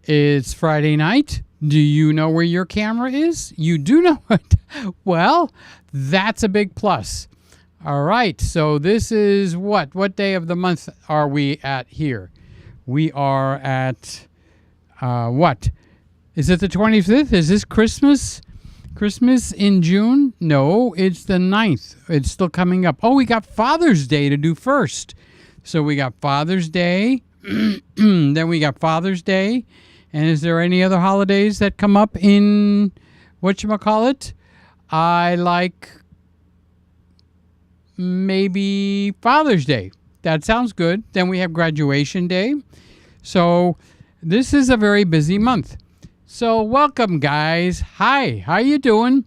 It's Friday night. Do you know where your camera is? You do know it. Well, that's a big plus. All right, so this is what? What day of the month are we at here? We are at, what? Is it the 25th? Is this Christmas? Christmas in June? No, it's the 9th. It's still coming up. Oh, we got Father's Day to do first. So we got Father's Day, then we got Father's Day. And is there any other holidays that come up in whatchamacallit? I like maybe Father's Day. That sounds good. Then we have Graduation Day. So this is a very busy month. So welcome, guys. Hi, how you doing?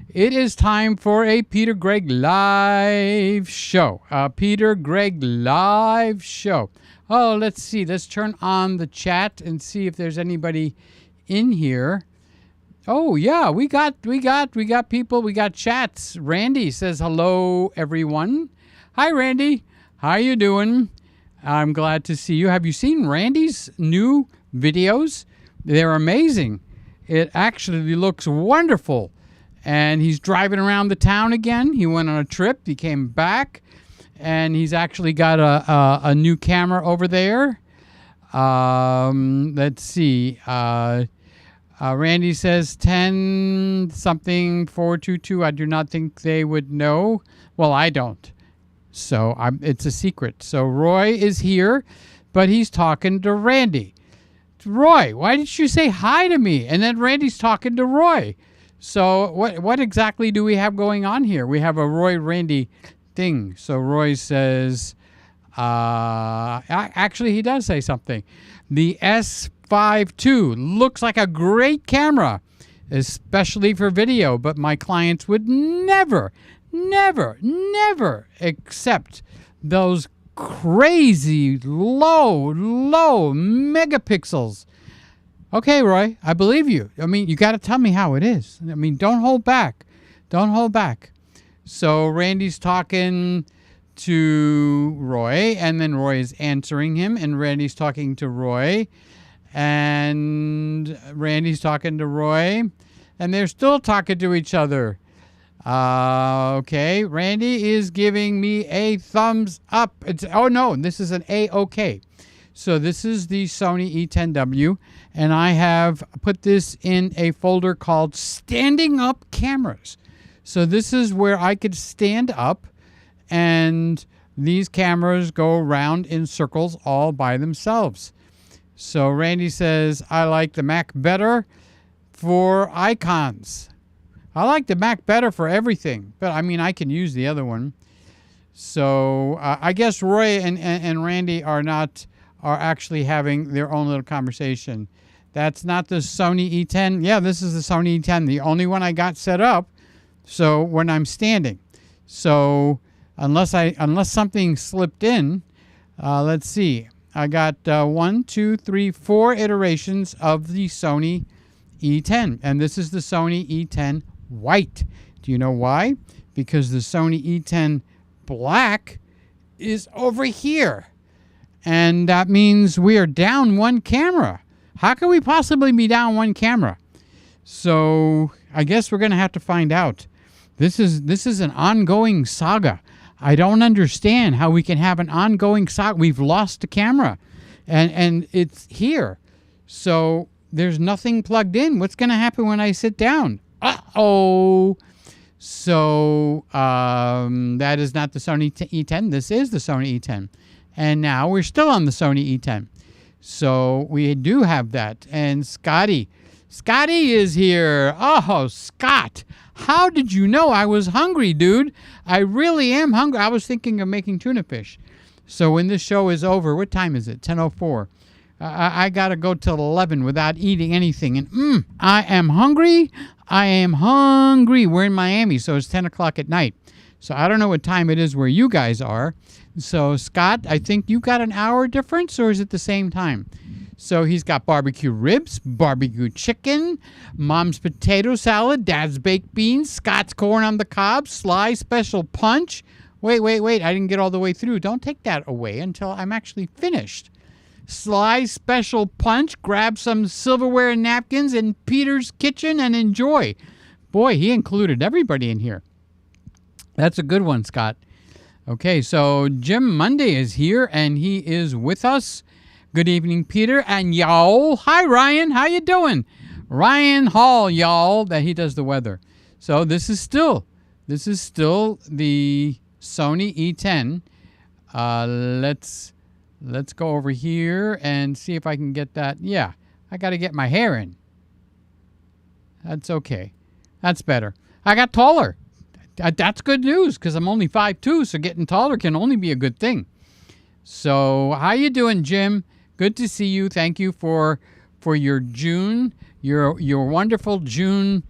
It is time for a Peter Gregg live show. A Peter Gregg live show. Oh, let's see. Let's turn on the chat and see if there's anybody in here. Oh, yeah, we got people. We got chats. Randy says hello, everyone. Hi, Randy. How you doing? I'm glad to see you. Have you seen Randy's new videos? They're amazing. It actually looks wonderful. And he's driving around the town again. He went on a trip. He came back. And he's actually got a new camera over there. Let's see. Randy says 10 something 422. I do not think they would know. Well, I don't. So it's a secret. So Roy is here, but he's talking to Randy. Roy, why didn't you say hi to me? And then Randy's talking to Roy. So what exactly do we have going on here? We have a Roy-Randy thing. So Roy says, actually he does say something. The S5 II looks like a great camera, especially for video, but my clients would never accept those crazy low megapixels. Okay, Roy, I believe you. I mean, you got to tell me how it is. I mean, don't hold back. Don't hold back. So Randy's talking to Roy, and then Roy is answering him, and Randy's talking to Roy, and Randy's talking to Roy, and they're still talking to each other. Okay, Randy is giving me a thumbs up. Oh no, this is an A-OK. So this is the Sony E10W, and I have put this in a folder called Standing Up Cameras. So this is where I could stand up, and these cameras go around in circles all by themselves. So Randy says, I like the Mac better for icons. I like the Mac better for everything, but I mean, I can use the other one. So I guess Roy and Randy are actually having their own little conversation. That's not the Sony E10. Yeah, this is the Sony E10, the only one I got set up. So when I'm standing, so unless something slipped in, let's see. I got 1, 2, 3, 4 iterations of the Sony E10, and this is the Sony E10 White. Do you know why? Because the Sony E10 Black is over here, and that means we are down one camera. How can we possibly be down one camera? So I guess we're going to have to find out. This is an ongoing saga. I don't understand how we can have an ongoing saga. We've lost the camera, and it's here. So there's nothing plugged in. What's going to happen when I sit down? Uh-oh. So that is not the Sony E10. This is the Sony E10. And now we're still on the Sony E10. So we do have that. And Scotty is here. Oh, Scott. How did you know I was hungry, dude? I really am hungry. I was thinking of making tuna fish. So when this show is over, what time is it? 10:04. I got to go till 11 without eating anything. And I am hungry. We're in Miami, so it's 10 o'clock at night. So I don't know what time it is where you guys are. So, Scott, I think you got an hour difference, or is it the same time? So he's got barbecue ribs, barbecue chicken, Mom's potato salad, Dad's baked beans, Scott's corn on the cob, Sly special punch. Wait. I didn't get all the way through. Don't take that away until I'm actually finished. Sly Special Punch. Grab some silverware and napkins in Peter's Kitchen and enjoy. Boy, he included everybody in here. That's a good one, Scott. Okay, so Jim Monday is here, and he is with us. Good evening, Peter and y'all. Hi, Ryan. How you doing? Ryan Hall, y'all. That he does the weather. So this is still the Sony E10. Let's go over here and see if I can get that. Yeah, I got to get my hair in. That's okay. That's better. I got taller. That's good news because I'm only 5'2", so getting taller can only be a good thing. So how you doing, Jim? Good to see you. Thank you for your June, your wonderful June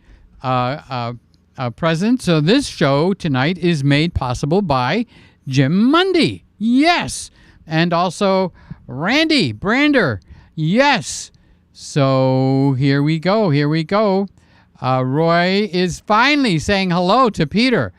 present. So this show tonight is made possible by Jim Mundy. Yes. And also Randy Brander. Yes. So here we go. Roy is finally saying hello to Peter.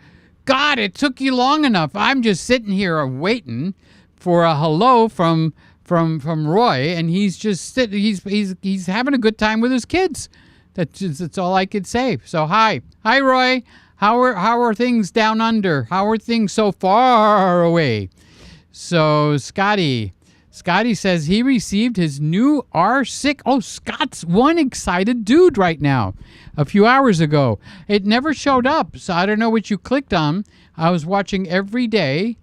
God, it took you long enough. I'm just sitting here waiting for a hello from Roy, and he's just sitting. He's having a good time with his kids. That's all I could say. So hi, Roy. How are things down under? How are things so far away? So Scotty says he received his new R6. Oh, Scott's one excited dude right now. A few hours ago. It never showed up, so I don't know what you clicked on. I was watching every day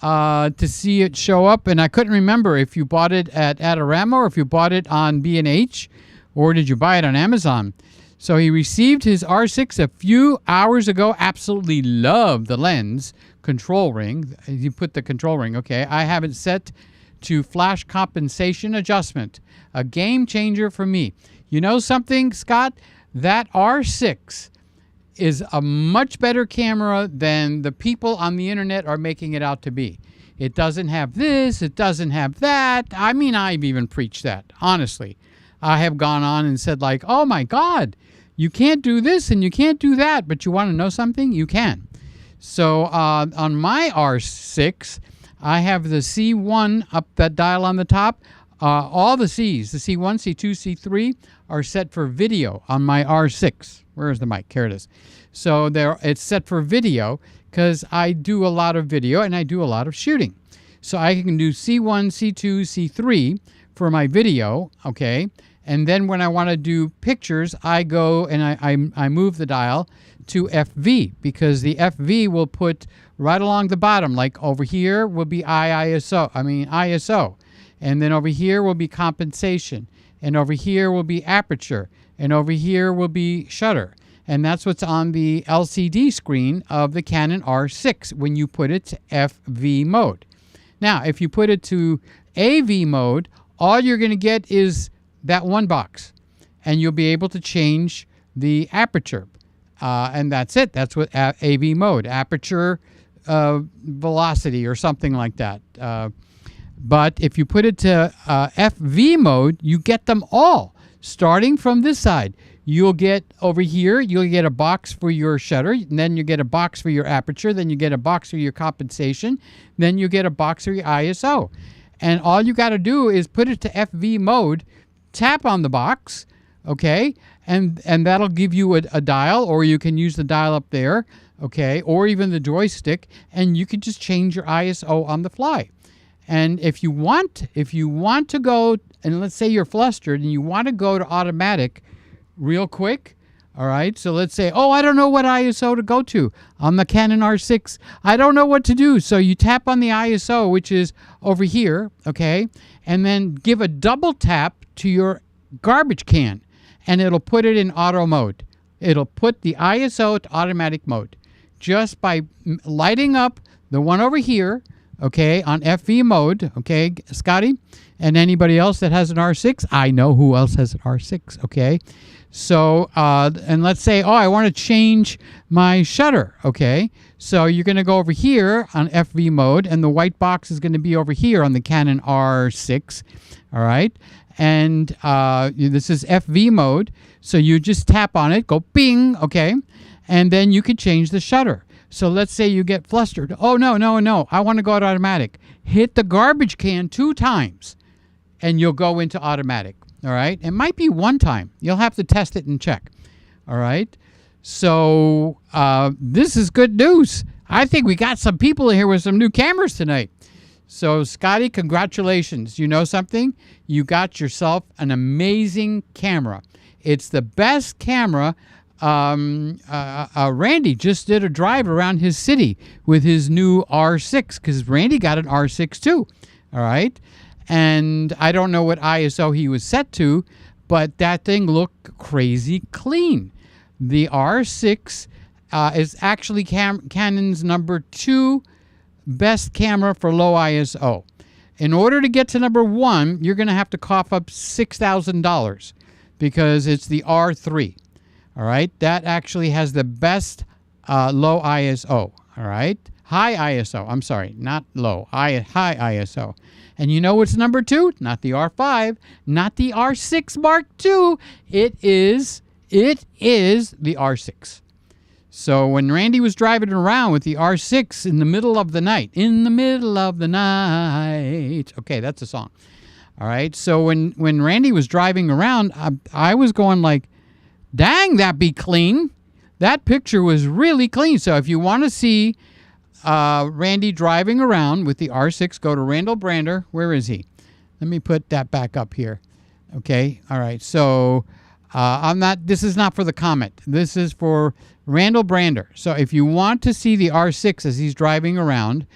to see it show up, and I couldn't remember if you bought it at Adorama or if you bought it on B&H, or did you buy it on Amazon. So he received his R6 a few hours ago. Absolutely love the lens control ring. You put the control ring. Okay, I have it set to flash compensation adjustment. A game changer for me. You know something, Scott? That R6 is a much better camera than the people on the internet are making it out to be. It doesn't have this, it doesn't have that. I mean, I've even preached that, honestly. I have gone on and said like, oh my God, you can't do this and you can't do that, but you want to know something? You can. So on my R6, I have the C1 up that dial on the top. All the C's, the C1, C2, C3, are set for video on my R6. Where is the mic? Here it is. So it's set for video because I do a lot of video and I do a lot of shooting. So I can do C1, C2, C3 for my video, okay? And then when I want to do pictures, I go and I move the dial to FV because the FV will put right along the bottom. Like over here will be ISO. And then over here will be compensation. And over here will be aperture. And over here will be shutter. And that's what's on the LCD screen of the Canon R6 when you put it to FV mode. Now, if you put it to AV mode, all you're going to get is that one box. And you'll be able to change the aperture. And that's it. That's what AV mode, aperture velocity or something like that. But if you put it to FV mode, you get them all. Starting from this side, you'll get over here, you'll get a box for your shutter, and then you get a box for your aperture, then you get a box for your compensation, then you get a box for your ISO. And all you got to do is put it to FV mode, tap on the box, okay, and that'll give you a dial, or you can use the dial up there, okay, or even the joystick, and you can just change your ISO on the fly. And if you want to go, and let's say you're flustered and you want to go to automatic real quick, all right? So let's say, oh, I don't know what ISO to go to on the Canon R6. I don't know what to do. So you tap on the ISO, which is over here, okay? And then give a double tap to your garbage can, and it'll put it in auto mode. It'll put the ISO to automatic mode just by lighting up the one over here, okay, on FV mode, okay, Scotty, and anybody else that has an R6. I know who else has an R6, okay? So, and let's say, oh, I want to change my shutter, okay? So you're going to go over here on FV mode, and the white box is going to be over here on the Canon R6, all right? And this is FV mode, so you just tap on it, go bing, okay? And then you could change the shutter. So let's say you get flustered. Oh, no, I want to go to automatic. Hit the garbage can 2 times, and you'll go into automatic. All right. It might be one time. You'll have to test it and check. All right. So this is good news. I think we got some people here with some new cameras tonight. So, Scotty, congratulations. You know something? You got yourself an amazing camera. It's the best camera. Randy just did a drive around his city with his new R6 because Randy got an R6 too. All right. And I don't know what ISO he was set to, but that thing looked crazy clean. The R6 is actually Canon's number 2 best camera for low ISO. In order to get to number 1, you're going to have to cough up $6,000 because it's the R3. All right, that actually has the best low ISO. All right, high ISO. I'm sorry, not low, high ISO. And you know what's number 2? Not the R5, not the R6 Mark II. It is the R6. So when Randy was driving around with the R6 in the middle of the night, okay, that's a song. All right, so when Randy was driving around, I was going like, dang, that be clean. That picture was really clean. So if you want to see Randy driving around with the R6, go to Randall Brander. Where is he? Let me put that back up here. Okay, all right, so this is not for the comment. This is for Randall Brander. So if you want to see the R6 as he's driving around,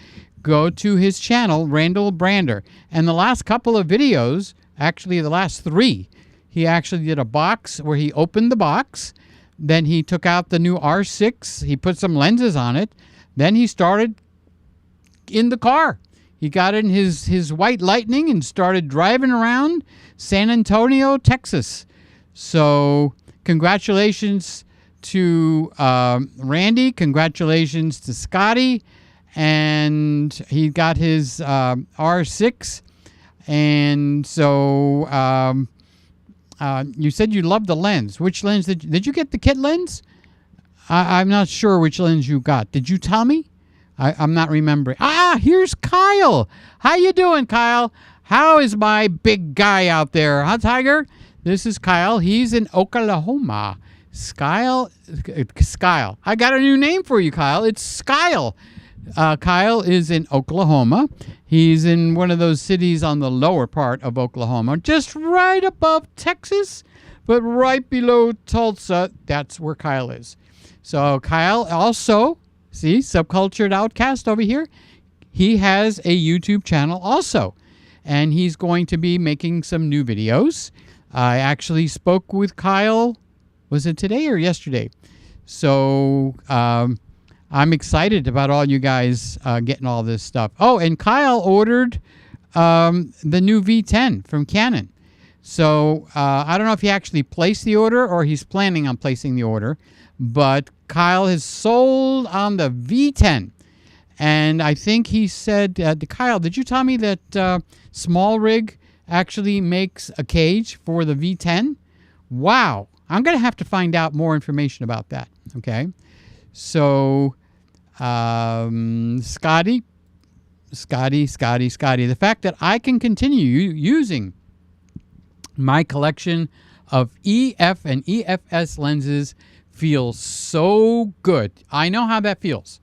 go to his channel, Randall Brander. And the last couple of videos, actually the last 3, he actually did a box where he opened the box. Then he took out the new R6. He put some lenses on it. Then he started in the car. He got in his white Lightning and started driving around San Antonio, Texas. So congratulations to Randy. Congratulations to Scotty. And he got his R6. And so you said you loved the lens. Which lens did you get? The kit lens? I'm not sure which lens you got. Did you tell me? I'm not remembering. Here's Kyle. How you doing, Kyle? How is my big guy out there? Huh, Tiger? This is Kyle. He's in Oklahoma. Skyle. I got a new name for you, Kyle. It's Skyle. Kyle is in Oklahoma. He's in one of those cities on the lower part of Oklahoma, just right above Texas, but right below Tulsa. That's where Kyle is. So Kyle also, see, Subcultured Outcast over here, he has a YouTube channel also, and he's going to be making some new videos. I actually spoke with Kyle, was it today or yesterday? So I'm excited about all you guys getting all this stuff. Oh, and Kyle ordered the new V10 from Canon. So I don't know if he actually placed the order or he's planning on placing the order, but Kyle has sold on the V10. And I think he said, Kyle, did you tell me that Small Rig actually makes a cage for the V10? Wow. I'm going to have to find out more information about that. Okay. So Scotty. The fact that I can continue using my collection of EF and EFS lenses feels so good. I know how that feels,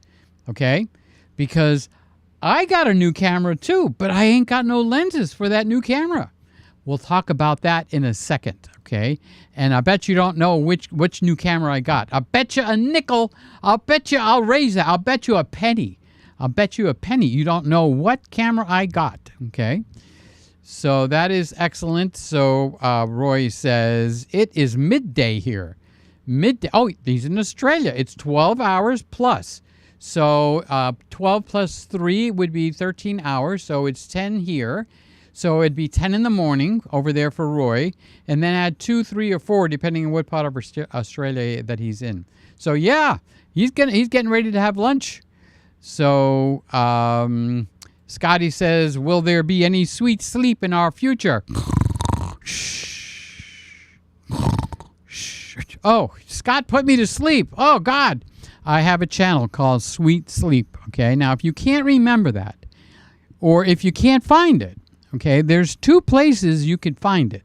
okay? Because I got a new camera too, but I ain't got no lenses for that new camera. We'll talk about that in a second, okay? And I bet you don't know which new camera I got. I'll bet you a nickel. I'll bet you I'll raise that. I'll bet you a penny. I'll bet you a penny. You don't know what camera I got, okay? So that is excellent. So Roy says, it is midday here. Midday. Oh, he's in Australia. It's 12 hours plus. So 12 plus 3 would be 13 hours. So it's 10 here. So it'd be 10 in the morning over there for Roy. And then add 2, 3, or 4, depending on what part of Australia that he's in. So yeah, he's getting ready to have lunch. So Scotty says, will there be any sweet sleep in our future? Oh, Scott put me to sleep. Oh, God. I have a channel called Sweet Sleep. Okay, now if you can't remember that, or if you can't find it, Okay, there's two places you can find it.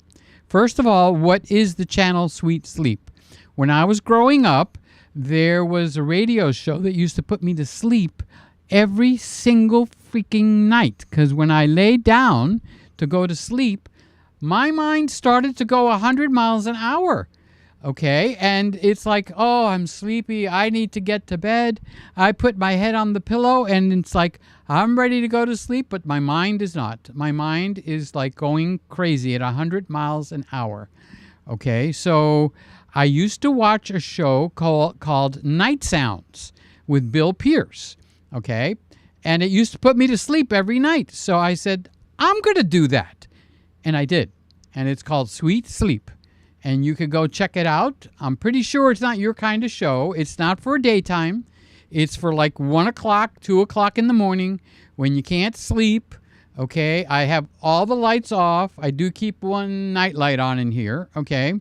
First of all, what is the channel Sweet Sleep? When I was growing up, there was a radio show that used to put me to sleep every single freaking night, because when I lay down to go to sleep, my mind started to go 100 miles an hour. Okay, and it's like, oh, I'm sleepy, I need to get to bed. I put my head on the pillow, and it's like, I'm ready to go to sleep, but my mind is not. My mind is like going crazy at 100 miles an hour. Okay, so I used to watch a show called Night Sounds with Bill Pierce. Okay, and it used to put me to sleep every night. So I said, I'm going to do that. And I did. And it's called Sweet Sleep. And you could go check it out. I'm pretty sure it's not your kind of show. It's not for daytime. It's for like 1 o'clock, 2 o'clock in the morning when you can't sleep. Okay, I have all the lights off. I do keep one night light on in here. Okay,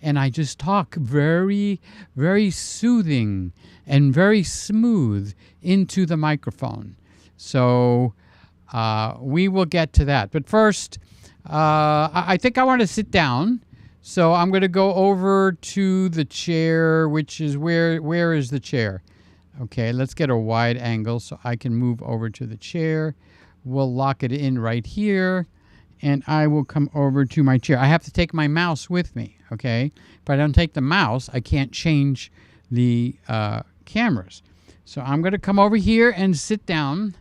and I just talk very, very soothing and very smooth into the microphone. So we will get to that. But first, I think I want to sit down. So I'm going to go over to the chair, which is where is the chair? Okay, let's get a wide angle so I can move over to the chair. We'll lock it in right here, and I will come over to my chair. I have to take my mouse with me, okay? If I don't take the mouse, I can't change the cameras. So I'm going to come over here and sit down.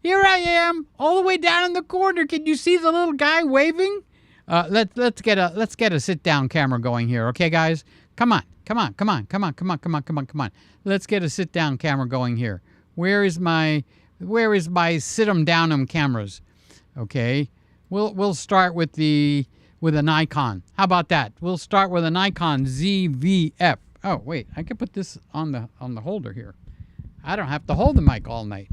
Here I am, all the way down in the corner. Can you see the little guy waving? Let's get a sit-down camera going here, okay, guys? Come on. Let's get a sit-down camera going here. Where is my sit-em-down-em cameras? Okay, we'll start with a Nikon. How about that? We'll start with a Nikon ZVF. Oh wait, I could put this on the holder here. I don't have to hold the mic all night.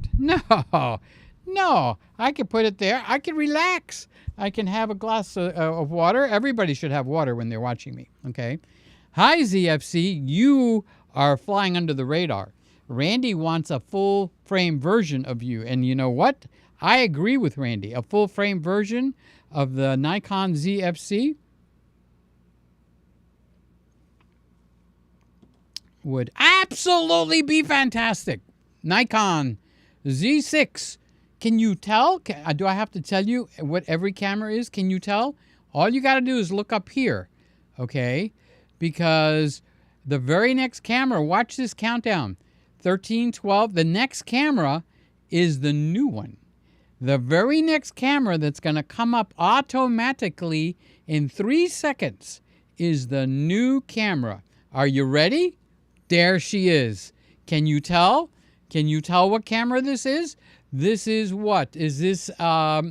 No, I can put it there. I can relax. I can have a glass of water. Everybody should have water when they're watching me, okay? Hi, ZFC. You are flying under the radar. Randy wants a full-frame version of you. And you know what? I agree with Randy. A full-frame version of the Nikon ZFC would absolutely be fantastic. Nikon Z6. Can you tell? Do I have to tell you what every camera is? Can you tell? All you got to do is look up here, okay? Because the very next camera, watch this countdown, 13, 12, the next camera is the new one. The very next camera that's going to come up automatically in 3 seconds is the new camera. Are you ready? There she is. Can you tell? Can you tell what camera this is? This is what? Is this a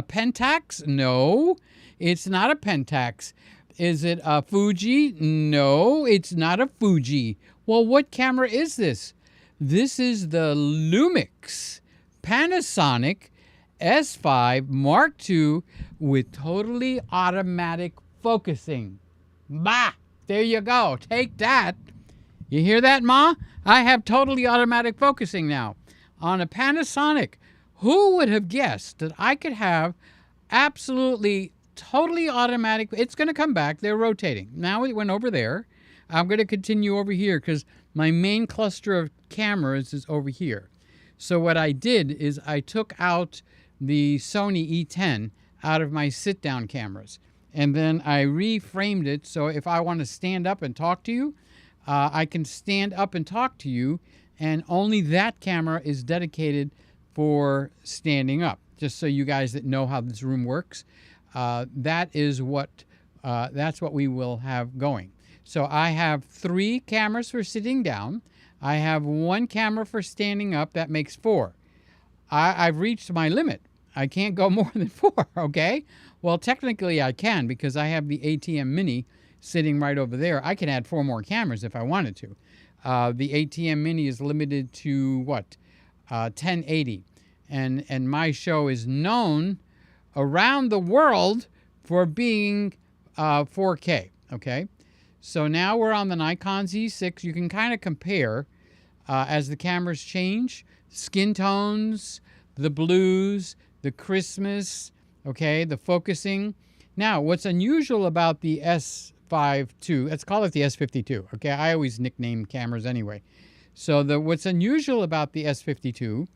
Pentax? No, it's not a Pentax. Is it a Fuji? No, it's not a Fuji. Well, what camera is this? This is the Lumix Panasonic S5 Mark II with totally automatic focusing. Bah! There you go. Take that. You hear that, Ma? I have totally automatic focusing now on a Panasonic. Who would have guessed that I could have absolutely totally automatic? It's going to come back. They're rotating. Now it went over there. I'm going to continue over here because my main cluster of cameras is over here. So what I did is I took out the Sony E10 out of my sit-down cameras. And then I reframed it so if I want to stand up and talk to you, I can stand up and talk to you, and only that camera is dedicated for standing up. Just so you guys that know how this room works, that's what we will have going. So I have 3 cameras for sitting down. I have 1 camera for standing up. That makes 4. I've reached my limit. I can't go more than 4, okay? Well, technically I can because I have the ATM Mini sitting right over there. I can add 4 more cameras if I wanted to. The ATM Mini is limited to what? 1080. And my show is known around the world for being 4K, okay? So now we're on the Nikon Z6. You can kind of compare as the cameras change, skin tones, the blues, the Christmas, Okay, the focusing. Now, what's unusual about the S5 II, let's call it the S52. Okay, I always nickname cameras anyway. So what's unusual about the S52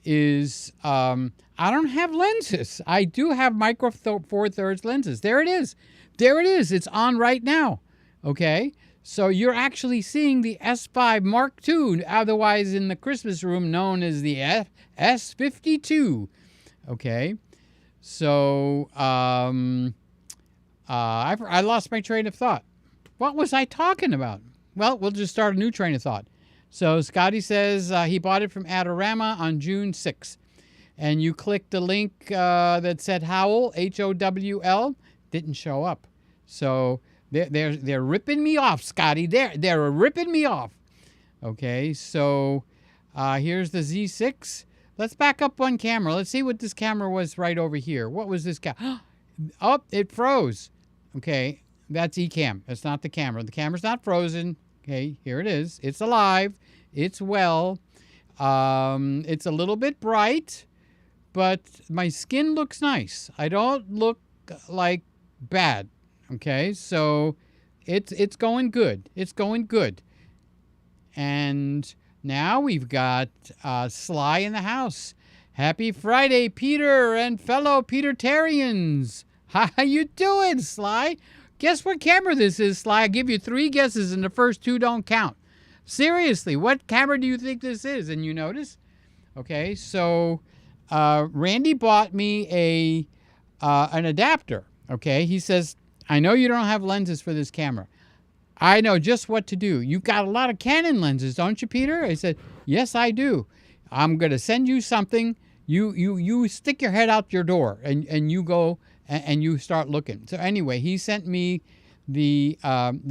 is I don't have lenses. I do have micro four thirds lenses. There it is. There it is. It's on right now. Okay, so you're actually seeing the S5 Mark II, otherwise in the Christmas room known as the S52. Okay, so I lost my train of thought. What was I talking about? Well, we'll just start a new train of thought. So Scotty says he bought it from Adorama on June 6th. And you clicked the link that said Howl, Howl, didn't show up. So they're ripping me off, Scotty. They're ripping me off. Okay, so here's the Z6. Let's back up one camera. Let's see what this camera was right over here. What was this camera? Oh, it froze. Okay, that's Ecamm. That's not the camera. The camera's not frozen. Okay, here it is. It's alive. It's well. It's a little bit bright, but my skin looks nice. I don't look like bad. Okay, so it's going good. It's going good. And now we've got Sly in the house. Happy Friday, Peter and fellow Petertarians. How you doing, Sly? Guess what camera this is, Sly? I give you 3 guesses and the first 2 don't count. Seriously, what camera do you think this is? And you notice? Okay, so Randy bought me an adapter. Okay, he says, I know you don't have lenses for this camera. I know just what to do. You've got a lot of Canon lenses, don't you, Peter? I said, yes, I do. I'm going to send you something. You stick your head out your door and you go and you start looking. So anyway, he sent me the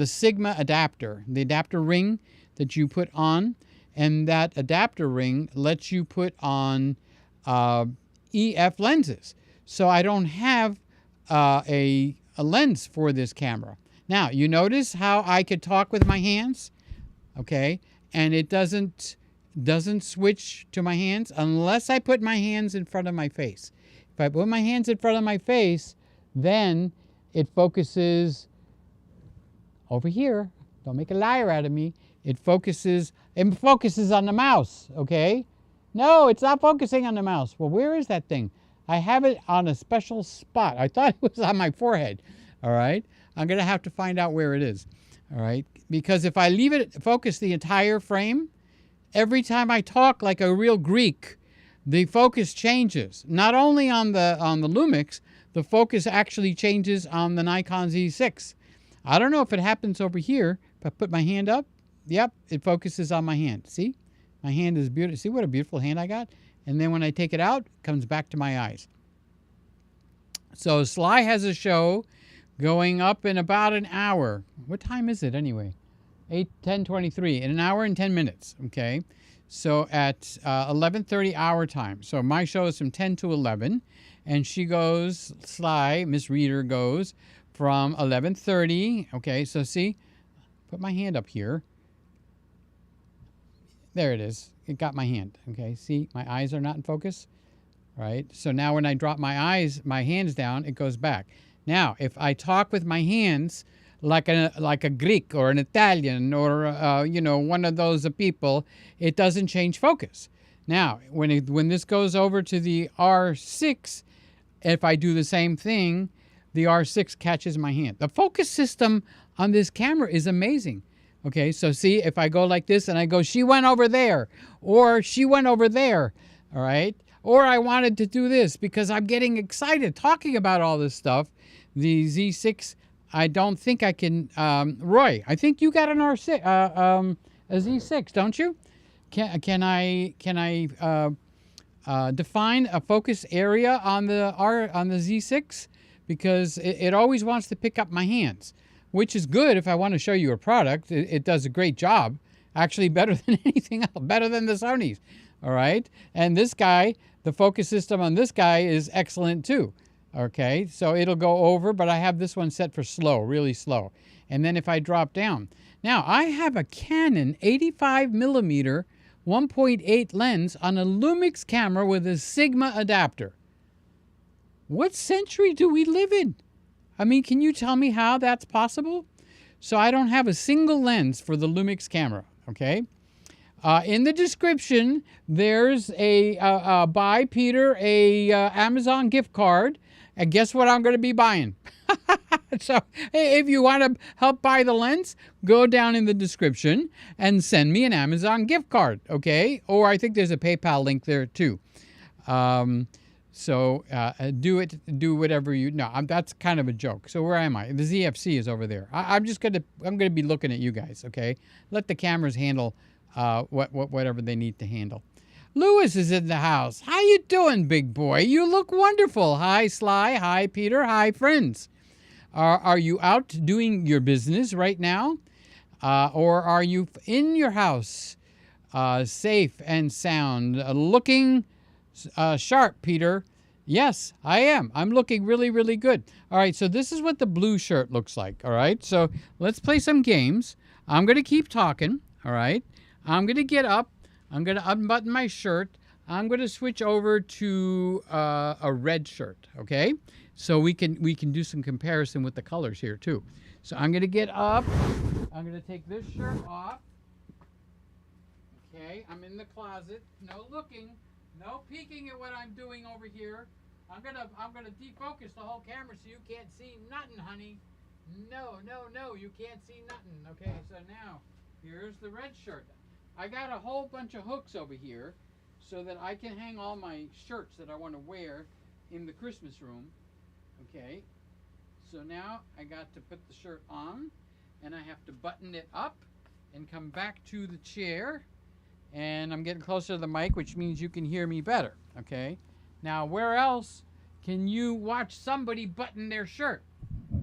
Sigma adapter, the adapter ring that you put on, and that adapter ring lets you put on EF lenses. So I don't have a lens for this camera. Now, you notice how I could talk with my hands, okay? And it doesn't switch to my hands unless I put my hands in front of my face. If I put my hands in front of my face, then it focuses over here. Don't make a liar out of me. It focuses on the mouse, okay? No, it's not focusing on the mouse. Well, where is that thing? I have it on a special spot. I thought it was on my forehead, all right? I'm going to have to find out where it is, all right? Because if I leave it focus the entire frame, every time I talk like a real Greek, the focus changes. Not only on the Lumix, the focus actually changes on the Nikon Z6. I don't know if it happens over here. If I put my hand up, yep, it focuses on my hand. See? My hand is beautiful. See what a beautiful hand I got? And then when I take it out, it comes back to my eyes. So Sly has a show going up in about an hour. What time is it anyway? 10:23. In an hour and 10 minutes, okay? So at 11:30 our time. So my show is from 10 to 11. And she goes, Sly, Miss Reader goes from 11:30. Okay, so see, put my hand up here. There it is. It got my hand. Okay, see, my eyes are not in focus. All right, so now when I drop my hands down, it goes back. Now, if I talk with my hands like a Greek or an Italian or one of those people, it doesn't change focus. Now, when this goes over to the R6, if I do the same thing, the R6 catches my hand. The focus system on this camera is amazing. Okay, so see, if I go like this and I go, she went over there, or she went over there, all right? Or I wanted to do this because I'm getting excited talking about all this stuff. The Z6, I don't think I can, Roy, I think you got an R6, a Z6, don't you? Can I define a focus area on the Z6? Because it always wants to pick up my hands, which is good if I want to show you a product. It does a great job, actually better than anything else, better than the Sony's, all right? And this guy, the focus system on this guy is excellent too, okay? So it'll go over, but I have this one set for slow, really slow. And then if I drop down. Now, I have a Canon 85mm 1.8 lens on a Lumix camera with a Sigma adapter. What century do we live in? I mean, can you tell me how that's possible? So I don't have a single lens for the Lumix camera, okay? In the description, there's a buy Peter a Amazon gift card, and guess what I'm going to be buying? So hey, if you want to help buy the lens, go down in the description and send me an Amazon gift card, okay? Or I think there's a PayPal link there too. So do whatever you. No, that's kind of a joke. So where am I? The ZFC is over there. I'm gonna be looking at you guys, okay? Let the cameras handle whatever they need to handle. Lewis is in the house. How you doing, big boy? You look wonderful. Hi, Sly. Hi, Peter. Hi, friends. Are you out doing your business right now? Or are you in your house, safe and sound, looking sharp, Peter? Yes, I am. I'm looking really, really good. All right, so this is what the blue shirt looks like, all right? So let's play some games. I'm going to keep talking, all right? I'm going to get up. I'm going to unbutton my shirt. I'm going to switch over to a red shirt, okay? So we can do some comparison with the colors here too. So I'm going to get up. I'm going to take this shirt off. Okay, I'm in the closet. No looking, no peeking at what I'm doing over here. I'm gonna defocus the whole camera so you can't see nothing, honey. No, you can't see nothing. Okay, so now here's the red shirt. I got a whole bunch of hooks over here so that I can hang all my shirts that I want to wear in the Christmas room. Okay, so now I got to put the shirt on, and I have to button it up and come back to the chair, and I'm getting closer to the mic, which means you can hear me better. Okay, now where else can you watch somebody button their shirt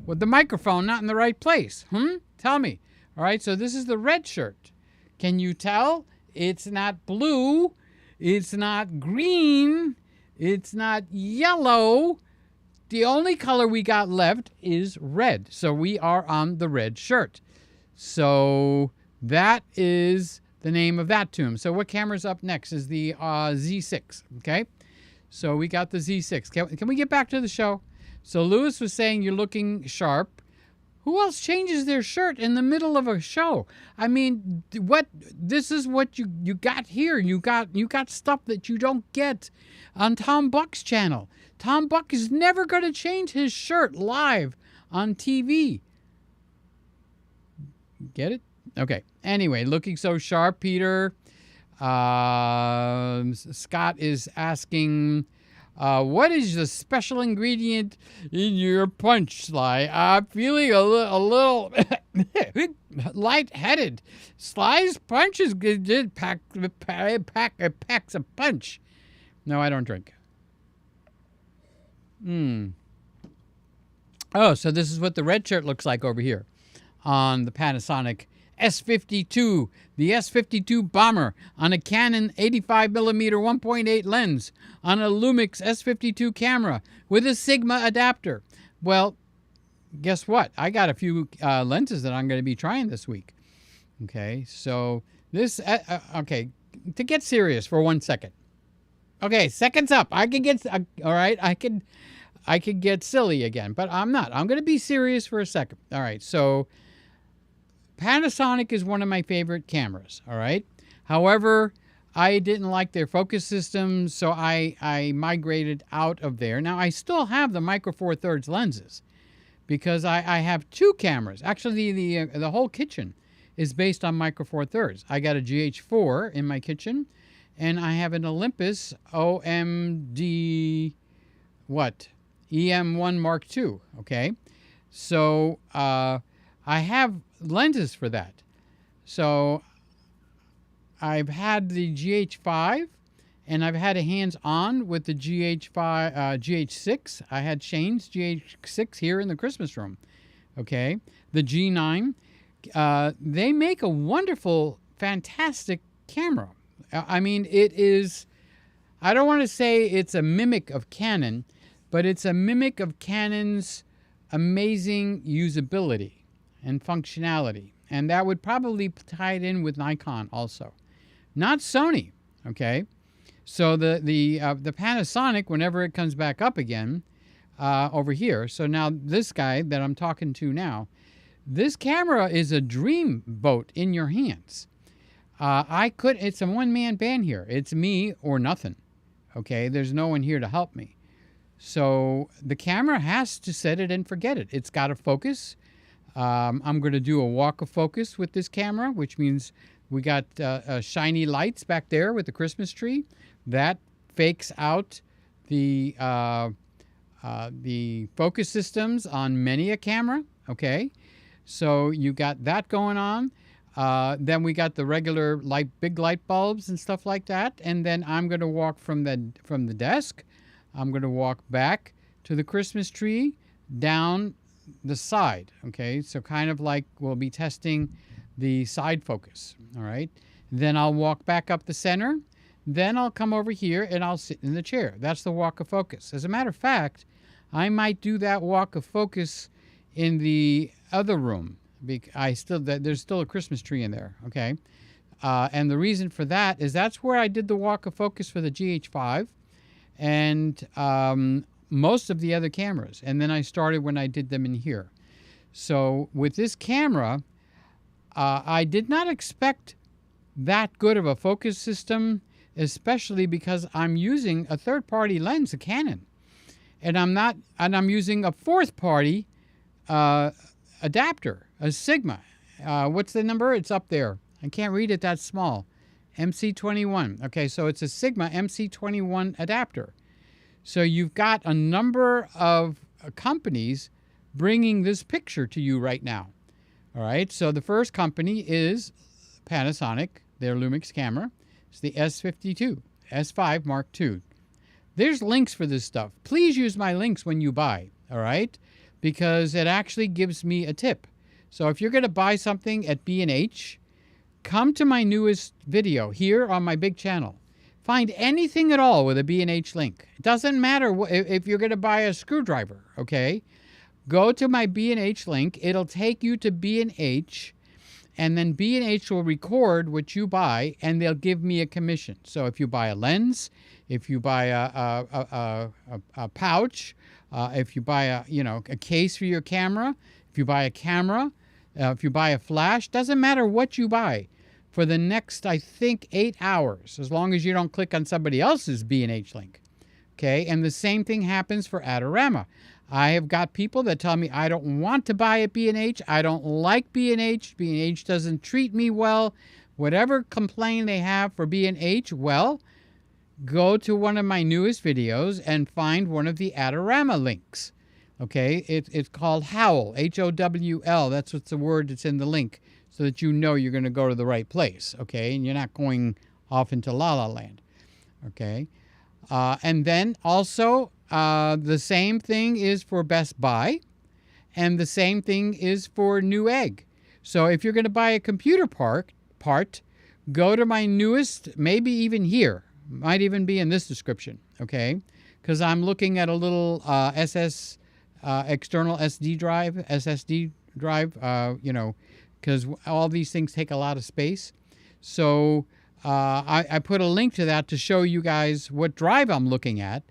with the microphone not in the right place? Tell me. All right, so this is the red shirt. Can you tell? It's not blue, it's not green, it's not yellow. The only color we got left is red. So we are on the red shirt. So that is the name of that tune. So what camera's up next is the Z6, okay? So we got the Z6. Can we get back to the show? So Lewis was saying you're looking sharp. Who else changes their shirt in the middle of a show? I mean, this is what you got here. You got stuff that you don't get on Tom Buck's channel. Tom Buck is never going to change his shirt live on TV. Get it? Okay. Anyway, looking so sharp, Peter. Scott is asking, what is the special ingredient in your punch, Sly? I'm feeling a little lightheaded. Sly's punch is good. Packs a punch. No, I don't drink. Oh, so this is what the red shirt looks like over here on the Panasonic S52, the S52 Bomber on a Canon 85mm 1.8 lens on a Lumix S52 camera with a Sigma adapter. Well, guess what? I got a few lenses that I'm going to be trying this week. Okay, so this, okay, to get serious for 1 second. Okay, seconds up. I can get, all right, I could get silly again, but I'm not. I'm going to be serious for a second. All right, so Panasonic is one of my favorite cameras, all right? However, I didn't like their focus system, so I migrated out of there. Now, I still have the Micro Four Thirds lenses because I have two cameras. Actually, the whole kitchen is based on Micro Four Thirds. I got a GH4 in my kitchen, and I have an Olympus OMD, EM1 Mark II, okay? So I have lenses for that. So I've had the GH5, and I've had a hands-on with the GH6. I had Shane's GH6 here in the Christmas room, okay? The G9. They make a wonderful, fantastic camera. I mean, it is, I don't want to say it's a mimic of Canon, but it's a mimic of Canon's amazing usability and functionality. And that would probably tie it in with Nikon also. Not Sony, okay? So the Panasonic, whenever it comes back up again, over here. So now this guy that I'm talking to now, this camera is a dream boat in your hands. It's a one-man band here. It's me or nothing. Okay, there's no one here to help me. So the camera has to set it and forget it. It's got to focus. I'm going to do a walk of focus with this camera, which means we got shiny lights back there with the Christmas tree. That fakes out the focus systems on many a camera. Okay, so you got that going on. Then we got the regular big light bulbs and stuff like that. And then I'm going to walk from the desk. I'm going to walk back to the Christmas tree down the side. Okay, so kind of like we'll be testing the side focus. All right, then I'll walk back up the center. Then I'll come over here and I'll sit in the chair. That's the walk of focus. As a matter of fact, I might do that walk of focus in the other room. There's still a Christmas tree in there, okay? And the reason for that is that's where I did the walk of focus for the GH5 and most of the other cameras. And then I started when I did them in here. So with this camera, I did not expect that good of a focus system, especially because I'm using a third-party lens, a Canon. And I'm using a fourth-party adapter, a Sigma. What's the number? It's up there. I can't read it that small. MC21. Okay, so it's a Sigma MC21 adapter. So you've got a number of companies bringing this picture to you right now. All right, so the first company is Panasonic, their Lumix camera. It's the S52, S5 Mark II. There's links for this stuff. Please use my links when you buy, all right? Because it actually gives me a tip. So if you're going to buy something at B&H, come to my newest video here on my big channel. Find anything at all with a B&H link. It doesn't matter if you're going to buy a screwdriver, okay? Go to my B&H link. It'll take you to B&H, and then B&H will record what you buy, and they'll give me a commission. So if you buy a lens, if you buy a pouch, if you buy a case for your camera, if you buy a camera, if you buy a flash, doesn't matter what you buy. For the next, I think, 8 hours, as long as you don't click on somebody else's B&H link. Okay, and the same thing happens for Adorama. I have got people that tell me I don't want to buy at B&H. I don't like B&H. B&H doesn't treat me well. Whatever complaint they have for B&H, well, go to one of my newest videos and find one of the Adorama links. Okay, it's called Howl, H-O-W-L. That's what's the word that's in the link, so that you know you're going to go to the right place, okay? And you're not going off into La La Land, okay? And then also, the same thing is for Best Buy, and the same thing is for Newegg. So if you're going to buy a computer part, go to my newest, maybe even here, might even be in this description, okay? Because I'm looking at a little external SD drive, SSD drive, because all these things take a lot of space. So I put a link to that to show you guys what drive I'm looking at.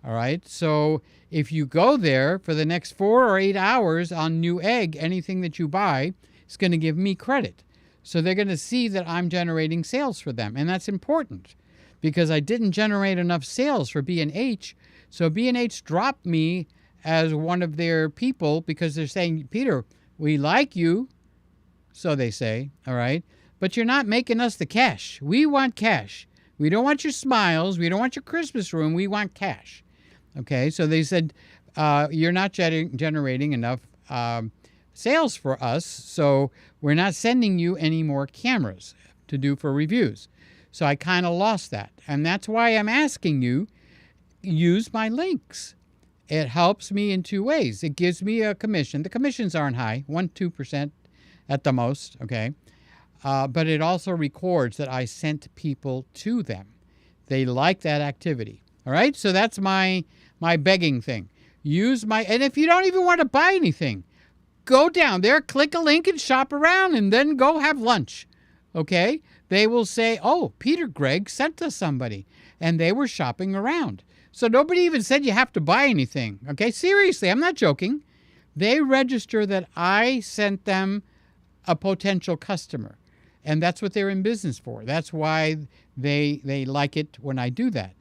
All right. So if you go there for the next 4 or 8 hours on Newegg, anything that you buy is going to give me credit. So they're going to see that I'm generating sales for them. And that's important because I didn't generate enough sales for B&H. So B&H dropped me as one of their people because they're saying, Peter, we like you. So they say, all right, but you're not making us the cash. We want cash. We don't want your smiles. We don't want your Christmas room. We want cash. Okay, so they said, you're not generating enough sales for us, so we're not sending you any more cameras to do for reviews. So I kind of lost that. And that's why I'm asking you, use my links. It helps me in 2 ways. It gives me a commission. The commissions aren't high, 1-2% at the most, okay? But it also records that I sent people to them. They like that activity. All right, so that's my begging thing. And if you don't even want to buy anything, go down there, click a link and shop around and then go have lunch, okay? They will say, oh, Peter Gregg sent us somebody, and they were shopping around. So nobody even said you have to buy anything. Okay, seriously, I'm not joking. They register that I sent them a potential customer. And that's what they're in business for. That's why they like it when I do that.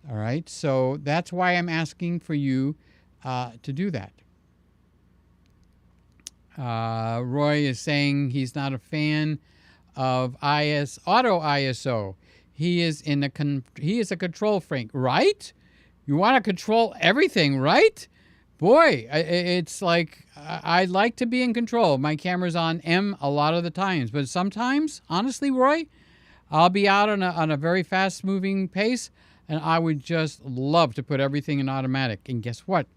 All right, so that's why I'm asking for you to do that. Roy is saying he's not a fan of auto ISO. He is a control freak, right? You want to control everything, right? Boy, it's like I like to be in control. My camera's on M a lot of the times, but sometimes, honestly, Roy, I'll be out on a very fast-moving pace, and I would just love to put everything in automatic. And guess what?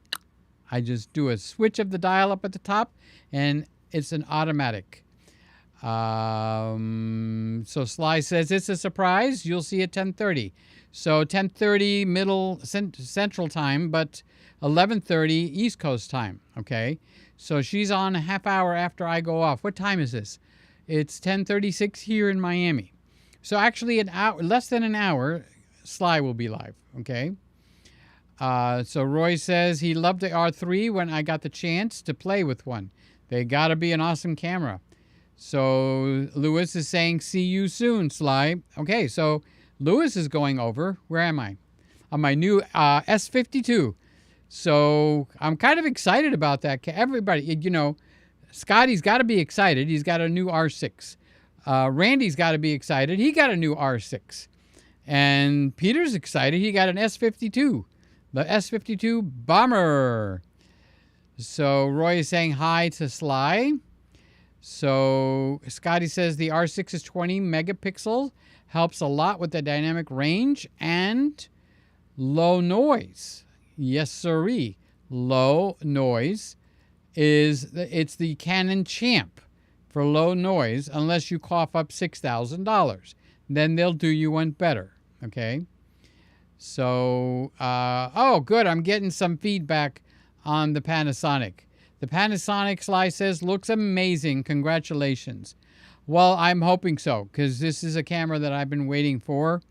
I just do a switch of the dial up at the top, and it's an automatic. So Sly says it's a surprise. You'll see at 10:30. So 10:30 middle central time, but 11:30 East Coast time. Okay. So she's on a half hour after I go off. What time is this? It's 10:36 here in Miami. So actually an hour, less than an hour, Sly will be live. Okay. So Roy says he loved the R3 when I got the chance to play with one. They got to be an awesome camera. So Lewis is saying, see you soon, Sly. Okay, so Lewis is going over. Where am I? On my new S52. So I'm kind of excited about that. Everybody, you know, Scotty's got to be excited. He's got a new R6. Randy's got to be excited. He got a new R6. And Peter's excited. He got an S52. The S52 Bomber. So Roy is saying hi to Sly. So Scotty says the R6 is 20 megapixels. Helps a lot with the dynamic range and low noise. Yes, sirree. Low noise it's the Canon Champ for low noise unless you cough up $6,000. Then they'll do you one better. Okay. So, oh, good. I'm getting some feedback on the Panasonic. The Panasonic, Sly says, looks amazing. Congratulations. Well, I'm hoping so, because this is a camera that I've been waiting for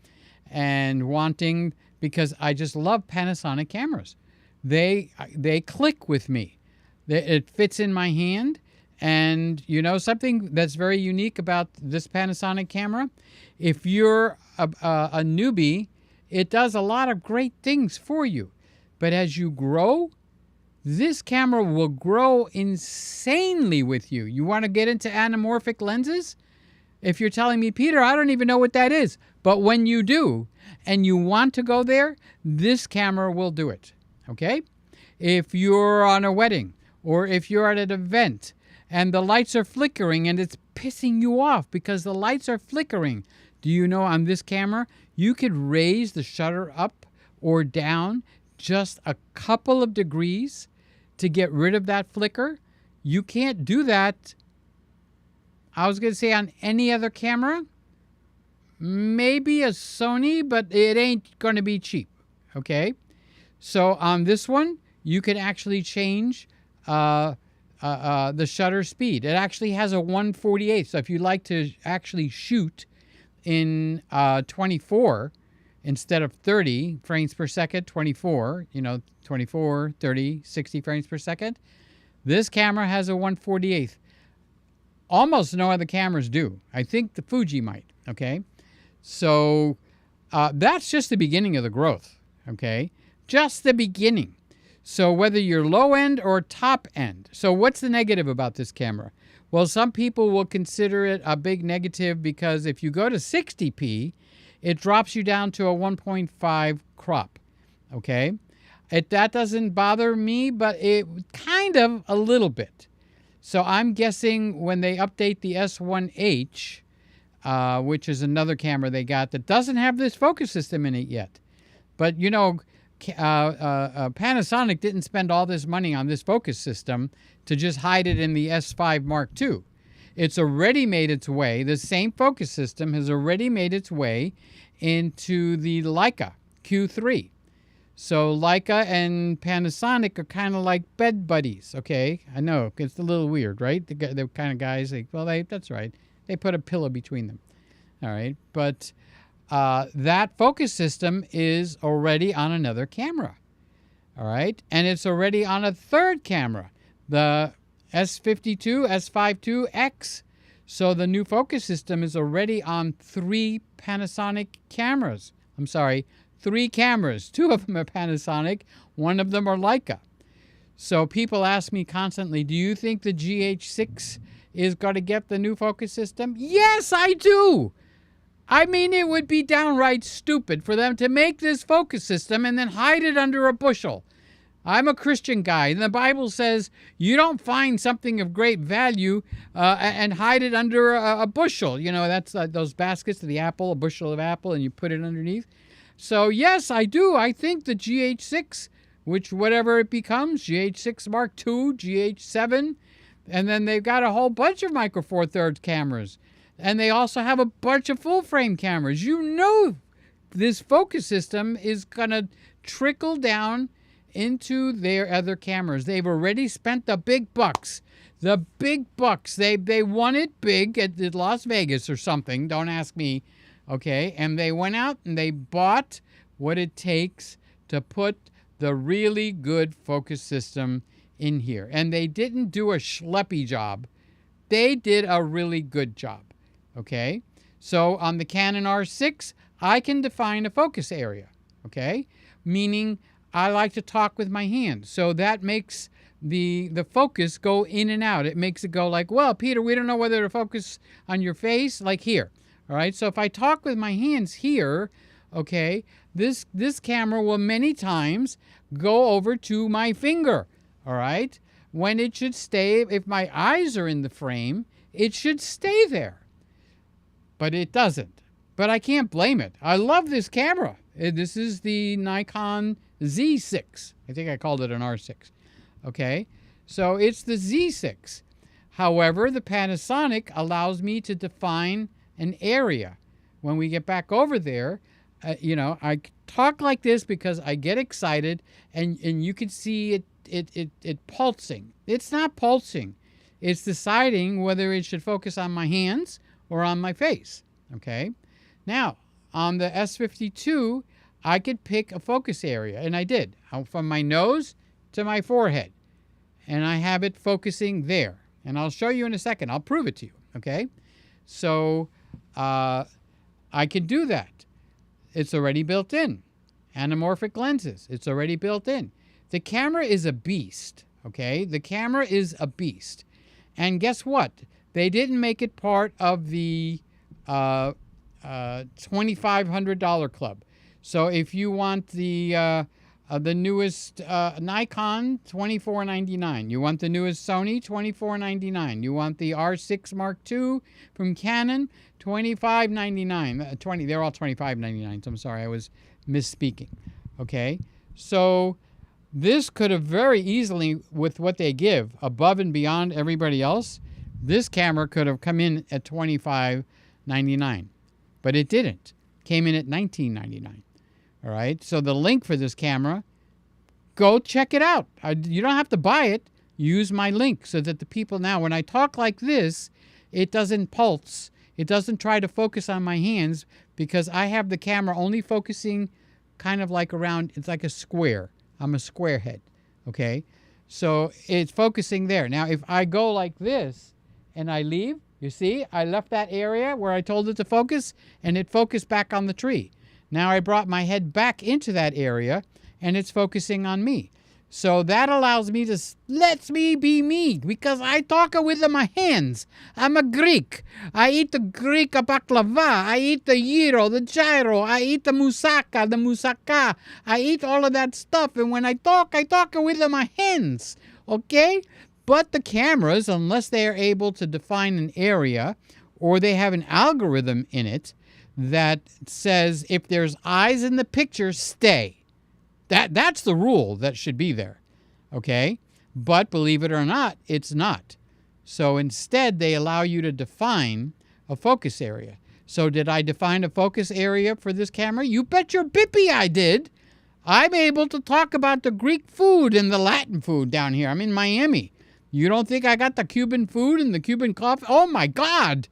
and wanting, because I just love Panasonic cameras. They click with me. It fits in my hand. And, you know, something that's very unique about this Panasonic camera, if you're a newbie, it does a lot of great things for you. But as you grow, this camera will grow insanely with you. You want to get into anamorphic lenses? If you're telling me, Peter, I don't even know what that is. But when you do, and you want to go there, this camera will do it. Okay? If you're on a wedding, or if you're at an event, and the lights are flickering, and it's pissing you off because the lights are flickering. Do you know on this camera, you could raise the shutter up or down just a couple of degrees to get rid of that flicker? You can't do that, I was going to say, on any other camera. Maybe a Sony, but it ain't going to be cheap. Okay? So on this one, you can actually change the shutter speed. It actually has a 1/48. So if you like to actually shoot in 24 instead of 30 frames per second, 24, 24, 30, 60 frames per second, this camera has a 1/48. Almost no other cameras do. I think the Fuji might, okay? So that's just the beginning of the growth, okay? Just the beginning. So whether you're low end or top end. So what's the negative about this camera? Well, some people will consider it a big negative because if you go to 60p, it drops you down to a 1.5 crop, okay? That doesn't bother me, but it kind of a little bit. So I'm guessing when they update the S1H, which is another camera they got that doesn't have this focus system in it yet. But, Panasonic didn't spend all this money on this focus system to just hide it in the S5 Mark II. It's already made its way. The same focus system has already made its way into the Leica Q3. So Leica and Panasonic are kind of like bed buddies, okay? I know, it's a little weird, right? The kind of guys, that's right. They put a pillow between them, all right? But that focus system is already on another camera. All right. And it's already on a third camera, the S52, S52X. So the new focus system is already on 3 Panasonic cameras. I'm sorry, 3 cameras. 2 of them are Panasonic, 1 of them are Leica. So people ask me constantly, do you think the GH6 is going to get the new focus system? Yes, I do. I mean, it would be downright stupid for them to make this focus system and then hide it under a bushel. I'm a Christian guy, and the Bible says you don't find something of great value and hide it under a bushel. You know, that's those baskets of the apple, a bushel of apple, and you put it underneath. So, yes, I do. I think the GH6, which whatever it becomes, GH6 Mark II, GH7, and then they've got a whole bunch of Micro Four Thirds cameras. And they also have a bunch of full-frame cameras. You know this focus system is going to trickle down into their other cameras. They've already spent the big bucks. The big bucks. They won it big at Las Vegas or something. Don't ask me. Okay? And they went out and they bought what it takes to put the really good focus system in here. And they didn't do a schleppy job. They did a really good job. Okay? So on the Canon R6, I can define a focus area. Okay? Meaning I like to talk with my hands. So that makes the focus go in and out. It makes it go like, well, Peter, we don't know whether to focus on your face, like here. All right? So if I talk with my hands here, okay, this camera will many times go over to my finger. All right? When it should stay, if my eyes are in the frame, it should stay there. But it doesn't. But I can't blame it. I love this camera. This is the Nikon Z6. I think I called it an R6. Okay? So it's the Z6. However, the Panasonic allows me to define an area. When we get back over there, I talk like this because I get excited, and you can see it pulsing. It's not pulsing. It's deciding whether it should focus on my hands or on my face. Okay? Now, on the S52, I could pick a focus area, and I did, from my nose to my forehead. And I have it focusing there. And I'll show you in a second. I'll prove it to you. Okay? So I can do that. It's already built in. Anamorphic lenses. It's already built in. The camera is a beast. Okay? The camera is a beast. And guess what? They didn't make it part of the $2,500 club. So if you want the newest Nikon, $24.99. You want the newest Sony, $24.99. You want the R6 Mark II from Canon, $25.99. They're all $25.99. So I'm sorry, I was misspeaking. Okay, so this could have very easily, with what they give, above and beyond everybody else, this camera could have come in at $25.99, but it didn't. Came in at $19.99. All right, so the link for this camera, go check it out. You don't have to buy it. Use my link so that the people now, when I talk like this, it doesn't pulse. It doesn't try to focus on my hands because I have the camera only focusing kind of like around, it's like a square. I'm a square head, okay? So it's focusing there. Now, if I go like this and I leave, you see, I left that area where I told it to focus, and it focused back on the tree. Now I brought my head back into that area, and it's focusing on me. So that allows me to, lets me be me, because I talk with my hands. I'm a Greek. I eat the Greek baklava. I eat the gyro, the gyro. I eat the moussaka. I eat all of that stuff. And when I talk with my hands. Okay? But the cameras, unless they are able to define an area, or they have an algorithm in it that says if there's eyes in the picture, stay. That's the rule that should be there, okay? But believe it or not, it's not. So instead, they allow you to define a focus area. So did I define a focus area for this camera? You bet your bippy I did. I'm able to talk about the Greek food and the Latin food down here. I'm in Miami. You don't think I got the Cuban food and the Cuban coffee? Oh, my God.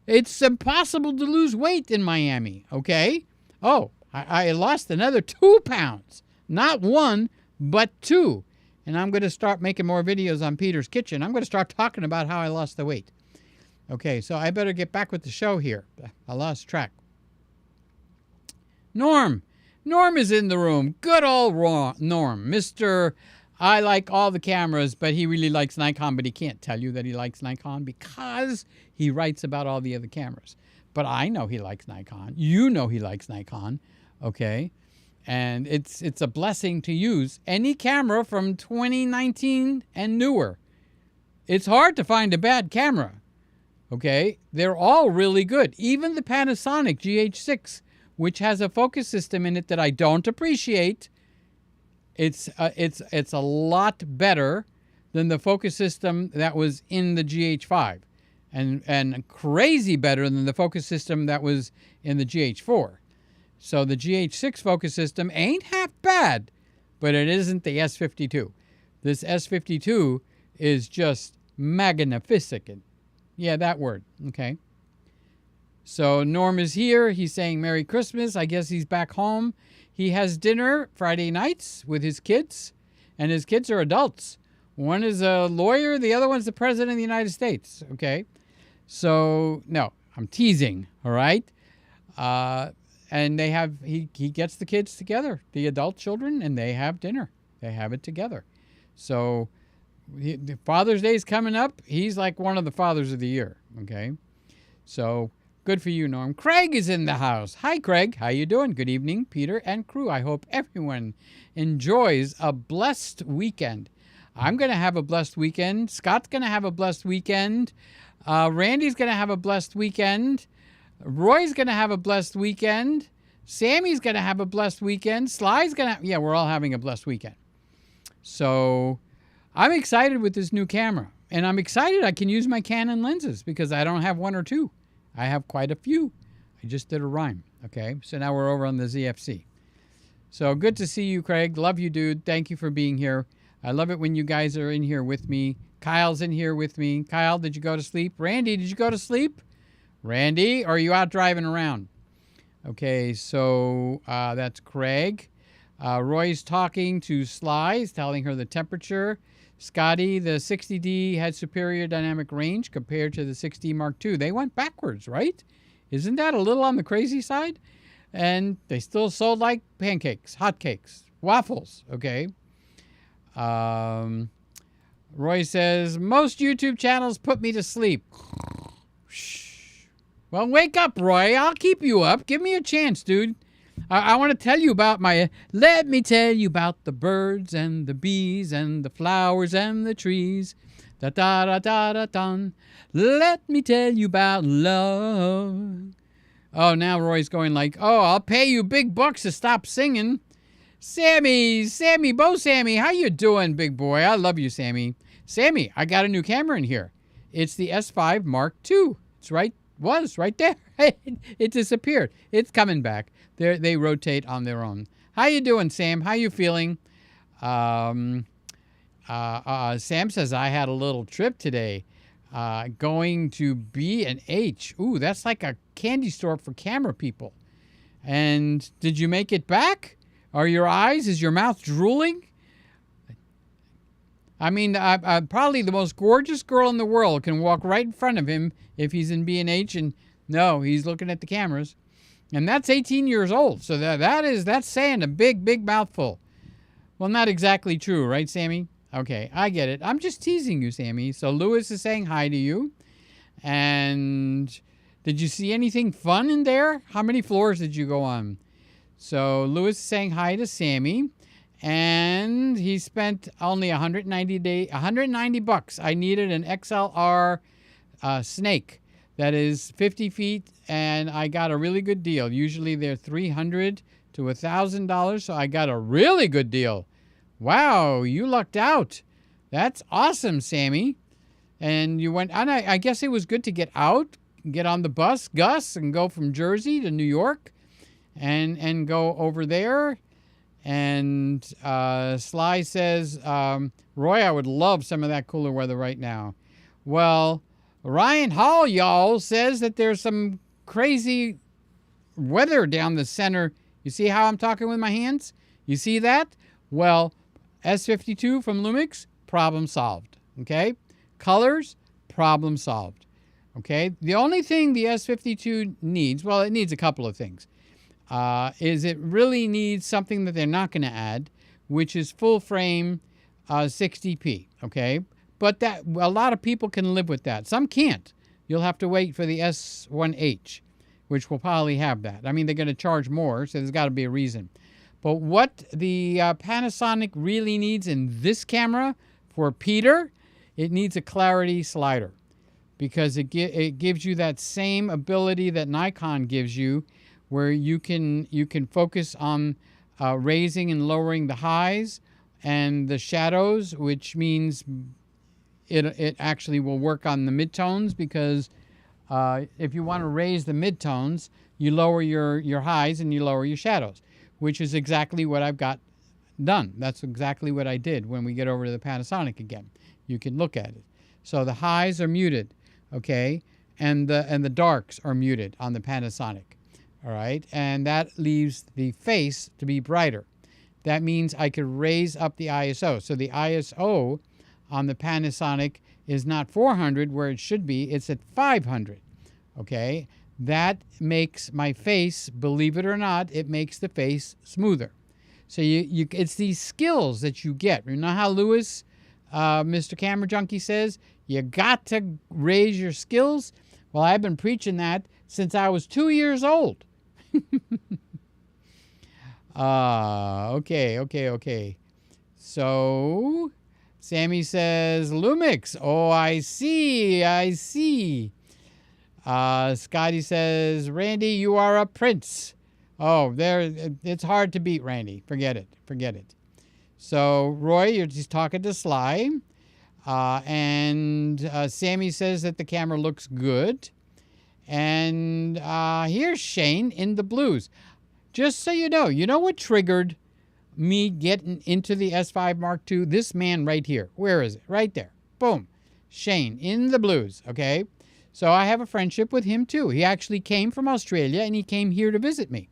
It's impossible to lose weight in Miami, okay? Oh, I lost another 2 pounds. Not 1, but 2. And I'm going to start making more videos on Peter's Kitchen. I'm going to start talking about how I lost the weight. Okay, so I better get back with the show here. I lost track. Norm. Norm is in the room. Good old Norm. Mr. I like all the cameras, but he really likes Nikon, but he can't tell you that he likes Nikon because he writes about all the other cameras. But I know he likes Nikon. You know he likes Nikon, okay? And it's a blessing to use any camera from 2019 and newer. It's hard to find a bad camera, okay? They're all really good. Even the Panasonic GH6, which has a focus system in it that I don't appreciate, it's a lot better than the focus system that was in the GH5, and crazy better than the focus system that was in the GH4. So the GH6 focus system ain't half bad, but it isn't the S52. This S52 is just magnificent. Yeah, that word. Okay. So Norm is here. He's saying Merry Christmas. I guess he's back home. He has dinner Friday nights with his kids, and his kids are adults. One is a lawyer. The other one's the president of the United States. Okay. So, no, I'm teasing. All right. And they have, he gets the kids together, the adult children, and they have dinner. They have it together. So the Father's Day is coming up. He's like one of the fathers of the year. Okay. So good for you, Norm. Craig is in the house. Hi, Craig. How you doing? Good evening, Peter and crew. I hope everyone enjoys a blessed weekend. I'm going to have a blessed weekend. Scott's going to have a blessed weekend. Randy's going to have a blessed weekend. Roy's going to have a blessed weekend. Sammy's going to have a blessed weekend. Sly's going to... Yeah, we're all having a blessed weekend. So I'm excited with this new camera. And I'm excited I can use my Canon lenses because I don't have one or two. I have quite a few. I just did a rhyme. Okay, so now we're over on the ZFC. So good to see you, Craig. Love you, dude. Thank you for being here. I love it when you guys are in here with me. Kyle's in here with me. Kyle, did you go to sleep? Randy, did you go to sleep? Randy, or are you out driving around? Okay, so that's Craig. Roy's talking to Sly. He's telling her the temperature. Scotty, the 60D had superior dynamic range compared to the 6D Mark II. They went backwards, right? Isn't that a little on the crazy side? And they still sold like pancakes, hotcakes, waffles, okay? Roy says, most YouTube channels put me to sleep. Well, wake up, Roy. I'll keep you up. Give me a chance, dude. I want to tell you about let me tell you about the birds and the bees and the flowers and the trees. Da da da da da dun. Let me tell you about love. Oh, now Roy's going like, oh, I'll pay you big bucks to stop singing. Sammy, Bo Sammy, how you doing, big boy? I love you, Sammy. Sammy, I got a new camera in here. It's the S5 Mark II. It's right there. It disappeared. It's coming back. They rotate on their own. How you doing, Sam? How you feeling? Sam says, I had a little trip today going to B&H. Ooh, that's like a candy store for camera people. And did you make it back? Are your eyes, is your mouth drooling? I mean, probably the most gorgeous girl in the world can walk right in front of him if he's in B&H, and no, he's looking at the cameras. And that's 18 years old, so that's saying a big mouthful. Well, not exactly true, right, Sammy? Okay, I get it. I'm just teasing you, Sammy. So Lewis is saying hi to you. And did you see anything fun in there? How many floors did you go on? So Lewis is saying hi to Sammy. And he spent only $190. I needed an XLR snake that is 50 feet, and I got a really good deal. Usually they're $300 to $1,000, so I got a really good deal. Wow, you lucked out. That's awesome, Sammy. And you went, and I guess it was good to get out, get on the bus, Gus, and go from Jersey to New York and go over there. And Sly says, Roy, I would love some of that cooler weather right now. Well, Ryan Hall, y'all, says that there's some crazy weather down the center. You see how I'm talking with my hands? You see that? Well, S52 from Lumix, problem solved. Okay? Colors, problem solved. Okay? The only thing the S52 needs, well, it needs a couple of things, is it really needs something that they're not going to add, which is full frame 60p. Okay? But that a lot of people can live with that. Some can't. You'll have to wait for the S1H, which will probably have that. I mean, they're going to charge more, so there's got to be a reason. But what the Panasonic really needs in this camera for Peter, it needs a clarity slider, because it gives you that same ability that Nikon gives you, where you can focus on raising and lowering the highs and the shadows, which means it actually will work on the midtones, because if you want to raise the midtones, you lower your highs and you lower your shadows, which is exactly what I've got done. That's exactly what I did when we get over to the Panasonic again. You can look at it. So the highs are muted, okay, and the darks are muted on the Panasonic, all right, and that leaves the face to be brighter. That means I could raise up the ISO. So the ISO on the Panasonic is not 400 where it should be, it's at 500, okay? That makes my face, believe it or not, it makes the face smoother. So it's these skills that you get. You know how Lewis, Mr. Camera Junkie, says, you got to raise your skills? Well, I've been preaching that since I was 2 years old. Okay. So Sammy says, Lumix. Oh, I see. Scotty says, Randy, you are a prince. Oh, it's hard to beat Randy. Forget it. So, Roy, you're just talking to Sly. And Sammy says that the camera looks good. And here's Shane in the blues. Just so you know what triggered me getting into the S5 Mark II? This man right here. Where is it? Right there. Boom. Shane in the blues, okay? So I have a friendship with him too. He actually came from Australia and he came here to visit me,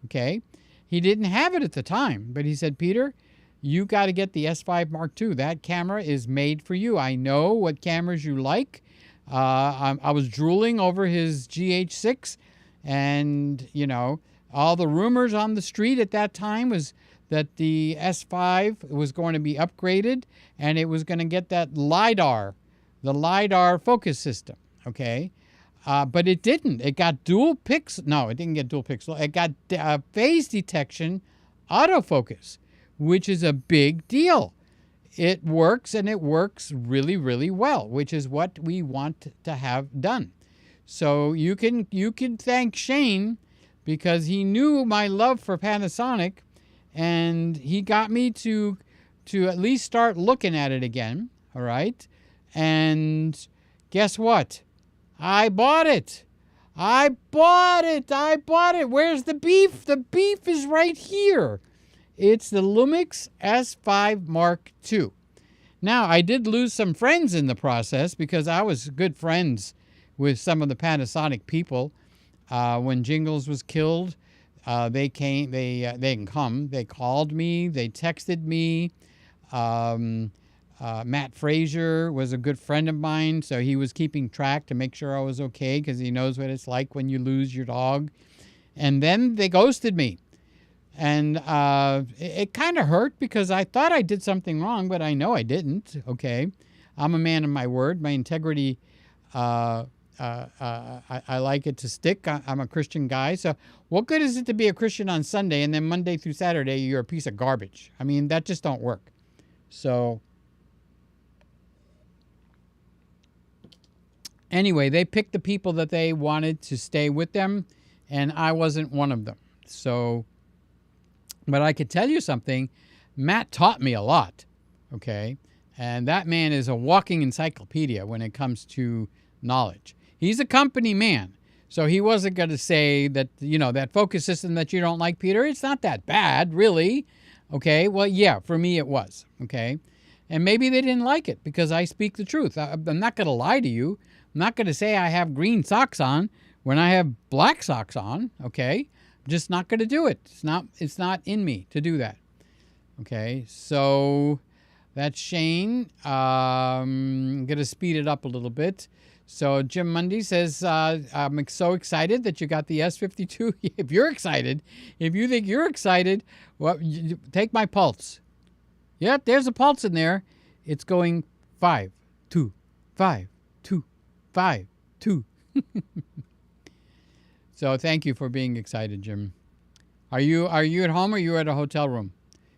okay? He didn't have it at the time, but he said, Peter, you got to get the S5 Mark II. That camera is made for you. I know what cameras you like. I was drooling over his GH6, and, all the rumors on the street at that time was that the S5 was going to be upgraded and it was going to get that LiDAR, the LiDAR focus system, okay? But it didn't. It got dual pixel. No, it didn't get dual pixel. It got phase detection autofocus, which is a big deal. It works, and it works really, really well, which is what we want to have done. So you can thank Shane, because he knew my love for Panasonic, and he got me to at least start looking at it again, all right? And guess what? I bought it. Where's the beef? The beef is right here. It's the Lumix S5 Mark II. Now, I did lose some friends in the process, because I was good friends with some of the Panasonic people. When Jingles was killed, they came. They didn't come. They called me. They texted me. Matt Frazier was a good friend of mine, so he was keeping track to make sure I was okay, because he knows what it's like when you lose your dog. And then they ghosted me. And it kind of hurt, because I thought I did something wrong, but I know I didn't, okay? I'm a man of my word. My integrity, I like it to stick. I'm a Christian guy. So what good is it to be a Christian on Sunday, and then Monday through Saturday you're a piece of garbage? I mean, that just don't work. So anyway, they picked the people that they wanted to stay with them, and I wasn't one of them. So, but I could tell you something. Matt taught me a lot, okay? And that man is a walking encyclopedia when it comes to knowledge. He's a company man, so he wasn't going to say that, that focus system that you don't like, Peter, it's not that bad, really. Okay, well, yeah, for me it was, okay? And maybe they didn't like it, because I speak the truth. I'm not going to lie to you. I'm not going to say I have green socks on when I have black socks on, okay? I'm just not going to do it. It's not in me to do that. Okay, so that's Shane. I'm going to speed it up a little bit. So Jim Mundy says, I'm so excited that you got the S52. If you're excited, if you think you're excited, well, take my pulse. Yep, there's a pulse in there. It's going 5, 2, 5, 2, 5, 2. So thank you for being excited, Jim. Are you at home or are you at a hotel room?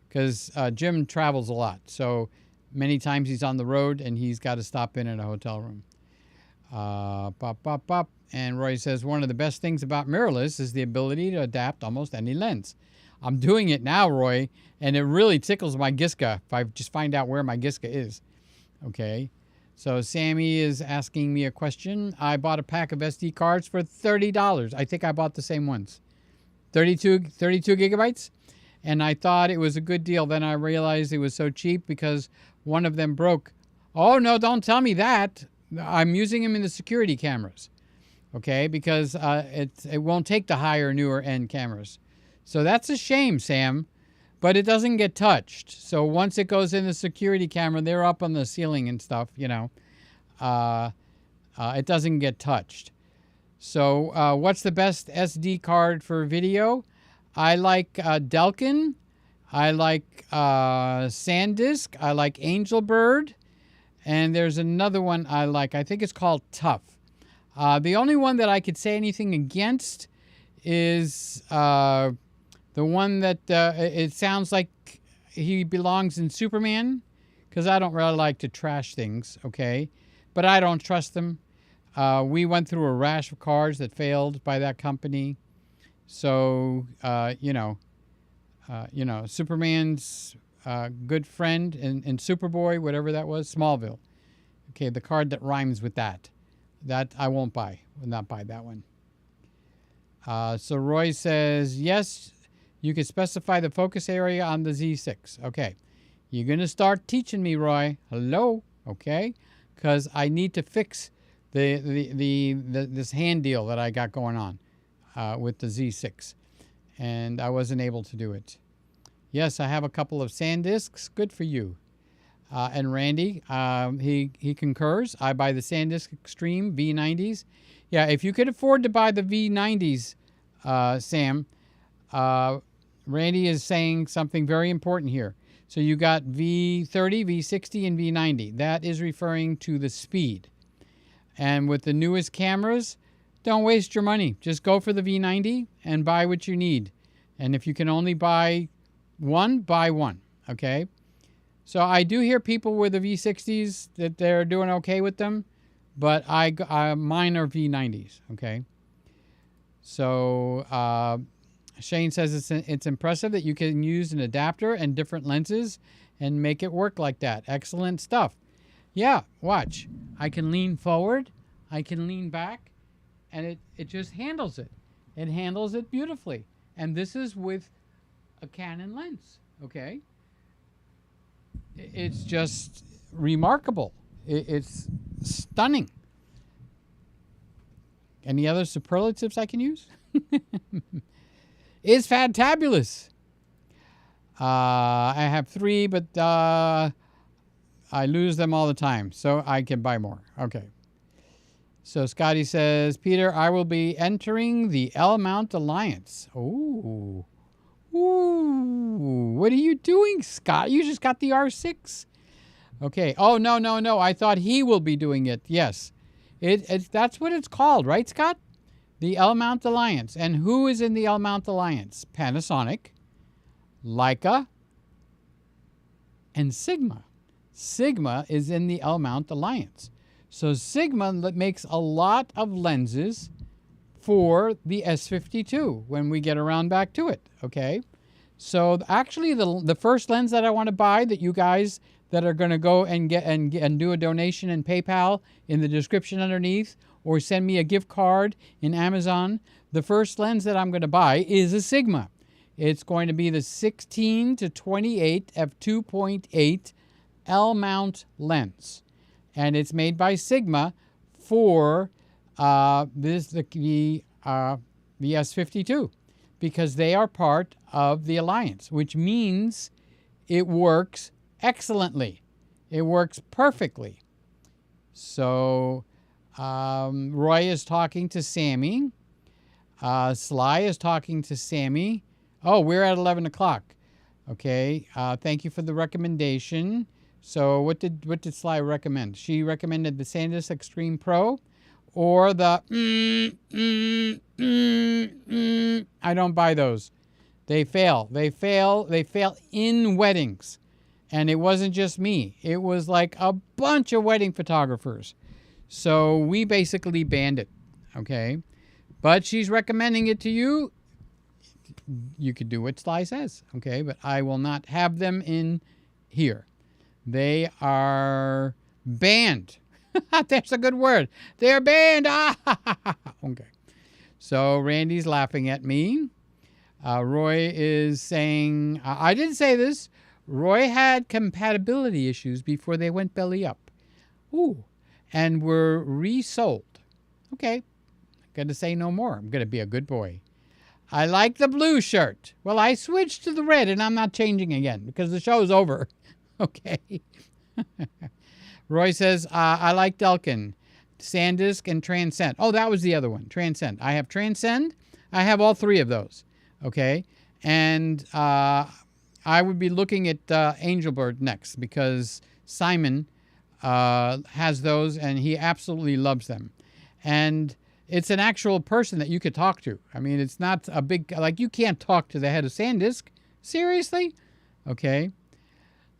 Because Jim travels a lot. So many times he's on the road and he's got to stop in at a hotel room. And Roy says, one of the best things about mirrorless is the ability to adapt almost any lens. I'm doing it now, Roy, and it really tickles my Giska if I just find out where my Giska is. Okay. So Sammy is asking me a question. I bought a pack of SD cards for $30. I think I bought the same ones. 32 gigabytes. And I thought it was a good deal. Then I realized it was so cheap because one of them broke. Oh, no, don't tell me that. I'm using them in the security cameras. Okay, because it won't take the higher, newer end cameras. So that's a shame, Sam. But it doesn't get touched. So once it goes in the security camera, they're up on the ceiling and stuff, you know. It doesn't get touched. So what's the best SD card for video? I like Delkin. I like SanDisk. I like Angelbird. And there's another one I like. I think it's called Tough. The only one that I could say anything against is the one that it sounds like he belongs in Superman, because I don't really like to trash things, okay? But I don't trust them. We went through a rash of cards that failed by that company. So, Superman's good friend in Superboy, whatever that was, Smallville. Okay, the card that rhymes with that. That I won't buy. Will not buy that one. So Roy says, yes, you can specify the focus area on the Z6. Okay. You're going to start teaching me, Roy. Hello. Okay. Because I need to fix this hand deal that I got going on with the Z6. And I wasn't able to do it. Yes, I have a couple of SanDisks. Good for you. And Randy, he concurs. I buy the SanDisk Extreme V90s. Yeah, if you could afford to buy the V90s, Sam, Randy is saying something very important here. So you got V30, V60, and V90. That is referring to the speed. And with the newest cameras, don't waste your money. Just go for the V90 and buy what you need. And if you can only buy one, buy one. Okay? So I do hear people with the V60s that they're doing okay with them, but mine are V90s. Okay? So Shane says it's impressive that you can use an adapter and different lenses and make it work like that. Excellent stuff. Yeah, watch. I can lean forward. I can lean back. And it just handles it. It handles it beautifully. And this is with a Canon lens. Okay? It's just remarkable. It's stunning. Any other superlatives I can use? It's fantabulous. I have 3, but I lose them all the time, so I can buy more. Okay. So Scotty says, Peter, I will be entering the L-Mount Alliance. Ooh. Ooh. What are you doing, Scott? You just got the R6. Okay. Oh, no. I thought he will be doing it. Yes. That's what it's called, right, Scott? The L-Mount Alliance. And who is in the L-Mount Alliance? Panasonic, Leica, and Sigma. Sigma is in the L-Mount Alliance. So Sigma makes a lot of lenses for the S52 when we get around back to it, okay? So actually the first lens that I want to buy that you guys that are going to go and get and do a donation in PayPal in the description underneath, or send me a gift card in Amazon, the first lens that I'm going to buy is a Sigma. It's going to be the 16 to 28 f2.8 L-mount lens. And it's made by Sigma for the S52 because they are part of the alliance, which means it works excellently. It works perfectly. So Roy is talking to Sammy. Sly is talking to Sammy. Oh, we're at 11 o'clock. Okay. Thank you for the recommendation. So what did Sly recommend? She recommended the SanDisk Extreme Pro or the I don't buy those. They fail. They fail in weddings. And it wasn't just me. It was like a bunch of wedding photographers. So we basically banned it. Okay. But she's recommending it to you. You could do what Sly says. Okay. But I will not have them in here. They are banned. That's a good word. They're banned. Okay. So Randy's laughing at me. Roy is saying, I didn't say this. Roy had compatibility issues before they went belly up. Ooh. And were resold. Okay. Got to say no more. I'm going to be a good boy. I like the blue shirt. Well, I switched to the red and I'm not changing again because the show's over. Okay. Roy says, I like Delkin, SanDisk, and Transcend. Oh, that was the other one, Transcend. I have Transcend. I have all three of those. Okay. And I would be looking at Angelbird next because Simon has those and he absolutely loves them. And it's an actual person that you could talk to. I mean, it's not a big, like you can't talk to the head of SanDisk. Seriously? Okay.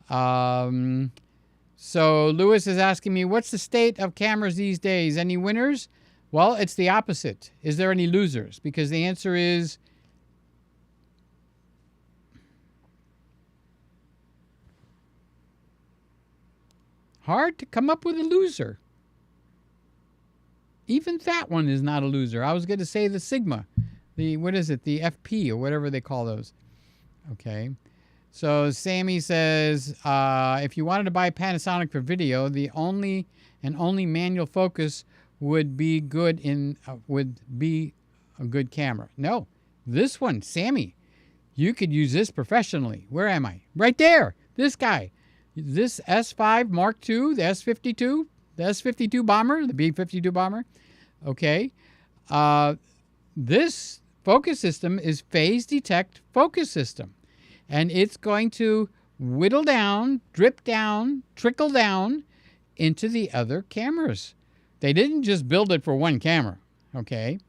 So Lewis is asking me, what's the state of cameras these days? Any winners? Well, it's the opposite. Is there any losers? Because the answer is hard to come up with a loser. Even that one is not a loser. I was going to say the Sigma, the FP or whatever they call those. Okay. So Sammy says, if you wanted to buy Panasonic for video, the only manual focus would be would be a good camera. No, this one, Sammy, you could use this professionally. Where am I? Right there. This guy, this S5 Mark II, the S52, the S52 bomber, the B-52 bomber. Okay. This focus system is phase detect focus system. And it's going to whittle down, drip down, trickle down into the other cameras. They didn't just build it for one camera, okay?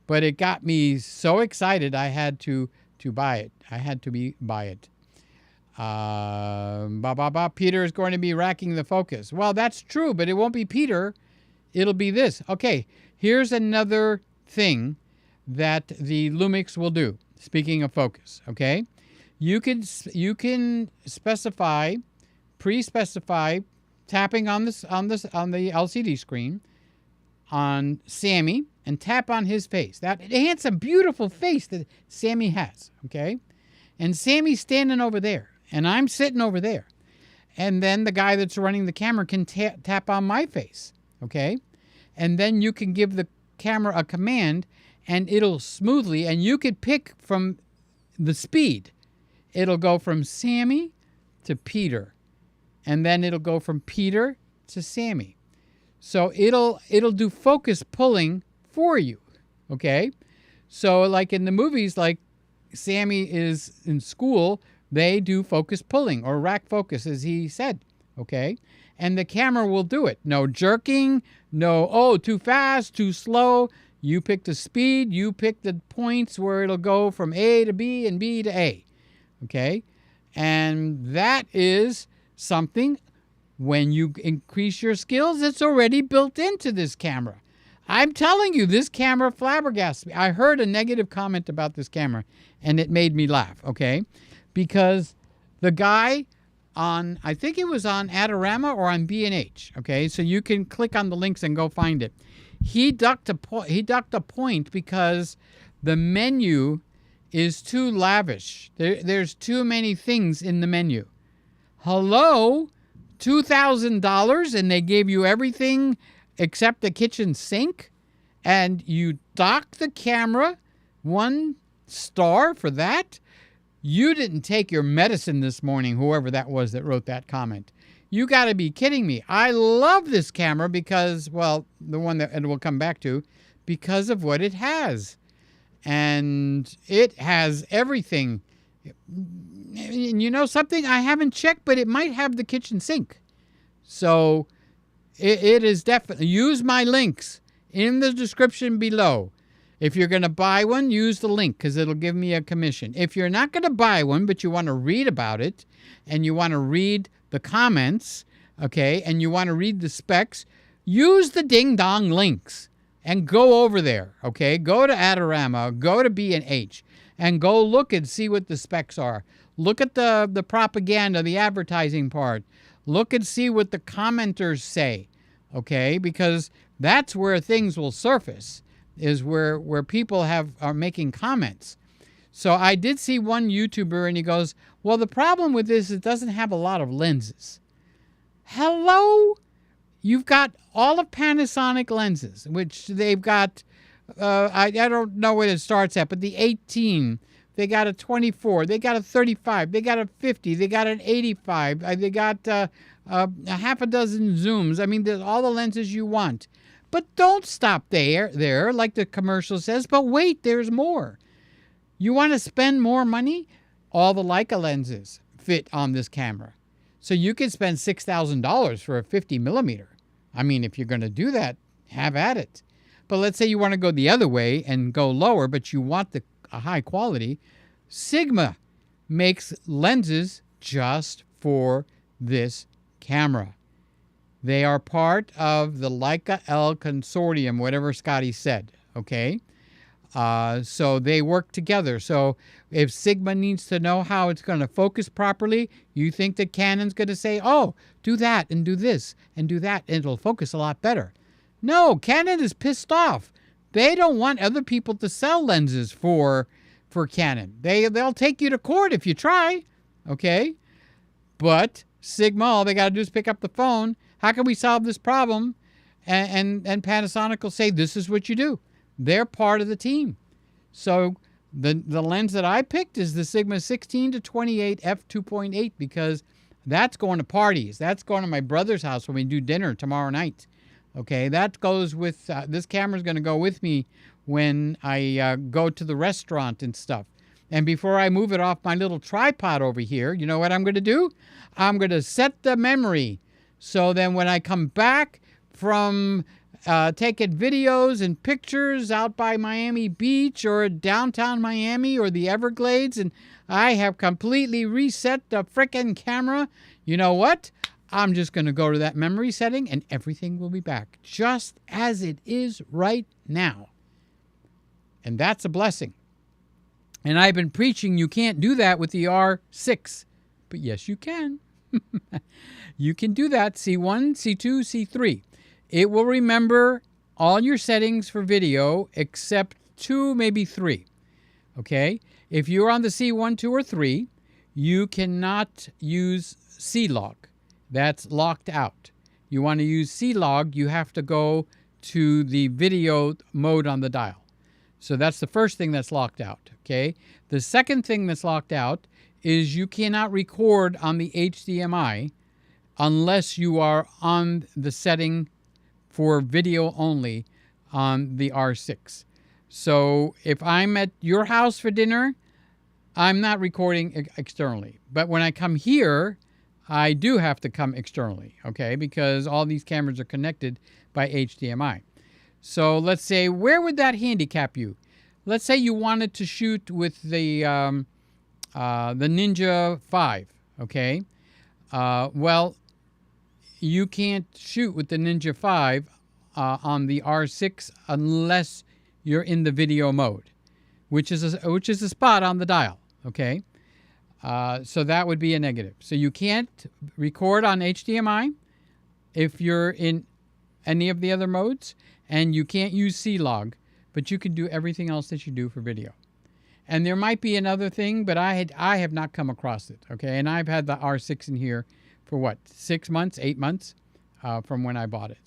But it got me so excited I had to buy it. I had to buy it. Peter is going to be racking the focus. Well, that's true, but it won't be Peter. It'll be this. Okay, here's another thing that the Lumix will do. Speaking of focus, okay? You can pre-specify tapping on the LCD screen on Sammy and tap on his face. That handsome, beautiful face that Sammy has. Okay, and Sammy's standing over there, and I'm sitting over there, and then the guy that's running the camera can tap on my face. Okay, and then you can give the camera a command, and it'll smoothly, and you could pick from the speed. It'll go from Sammy to Peter, and then it'll go from Peter to Sammy. So it'll do focus pulling for you, okay? So like in the movies, like Sammy is in school, they do focus pulling or rack focus, as he said, okay? And the camera will do it. No jerking, no, too fast, too slow. You pick the speed, you pick the points where it'll go from A to B and B to A. Okay, and that is something when you increase your skills, it's already built into this camera. I'm telling you, this camera flabbergasts me. I heard a negative comment about this camera, and it made me laugh, okay? Because the guy on, I think it was on Adorama or on B&H, okay? So you can click on the links and go find it. He ducked a point because the menu is too lavish. There's too many things in the menu. Hello? $2,000 and they gave you everything except the kitchen sink, and you dock the camera, 1 star for that? You didn't take your medicine this morning, whoever that was that wrote that comment. You got to be kidding me. I love this camera because, well, the one that we'll come back to, because of what it has. And it has everything. And you know something? I haven't checked, but it might have the kitchen sink. So it is definitely, use my links in the description below. If you're going to buy one, use the link because it'll give me a commission. If you're not going to buy one, but you want to read about it and you want to read the comments, okay, and you want to read the specs, use the ding-dong links and go over there, okay? Go to Adorama, go to B&H, and go look and see what the specs are. Look at the propaganda, the advertising part. Look and see what the commenters say, okay? Because that's where things will surface, is where people are making comments. So I did see one YouTuber, and he goes, well, the problem with this is it doesn't have a lot of lenses. Hello? You've got all of Panasonic lenses, which they've got, I don't know where it starts at, but the 18, they got a 24, they got a 35, they got a 50, they got an 85, they got a half a dozen zooms. I mean, there's all the lenses you want. But don't stop there, like the commercial says, but wait, there's more. You want to spend more money? All the Leica lenses fit on this camera. So you could spend $6,000 for a 50 millimeter. I mean, if you're going to do that, have at it. But let's say you want to go the other way and go lower, but you want a high quality. Sigma makes lenses just for this camera. They are part of the Leica L consortium, whatever Scotty said, okay? So they work together. So if Sigma needs to know how it's going to focus properly, you think that Canon's going to say, oh, do that and do this and do that, and it'll focus a lot better. No, Canon is pissed off. They don't want other people to sell lenses for Canon. They'll take you to court if you try, okay? But Sigma, all they got to do is pick up the phone. How can we solve this problem? And Panasonic will say, this is what you do. They're part of the team. So the lens that I picked is the Sigma 16 to 28 f2.8 because that's going to parties. That's going to my brother's house when we do dinner tomorrow night. Okay, that goes with, this camera's going to go with me when I go to the restaurant and stuff. And before I move it off my little tripod over here, you know what I'm going to do? I'm going to set the memory. So then when I come back from taking videos and pictures out by Miami Beach or downtown Miami or the Everglades, and I have completely reset the frickin' camera, you know what? I'm just going to go to that memory setting and everything will be back just as it is right now. And that's a blessing. And I've been preaching you can't do that with the R6, but yes, you can. You can do that, C1, C2, C3. It will remember all your settings for video except 2, maybe 3. Okay? If you're on the C1, 2, or 3, you cannot use C-Log. That's locked out. You want to use C-Log, you have to go to the video mode on the dial. So that's the first thing that's locked out. Okay? The second thing that's locked out is you cannot record on the HDMI unless you are on the setting for video only on the R6. So if I'm at your house for dinner, I'm not recording externally. But when I come here, I do have to come externally, okay, because all these cameras are connected by HDMI. So let's say, where would that handicap you? Let's say you wanted to shoot with the Ninja 5, okay? Well, you can't shoot with the Ninja 5 on the R6 unless you're in the video mode, which is a spot on the dial, okay? So that would be a negative. So you can't record on HDMI if you're in any of the other modes, and you can't use C-Log, but you can do everything else that you do for video. And there might be another thing, but I have not come across it, okay? And I've had the R6 in here for what, 6 months, 8 months from when I bought it.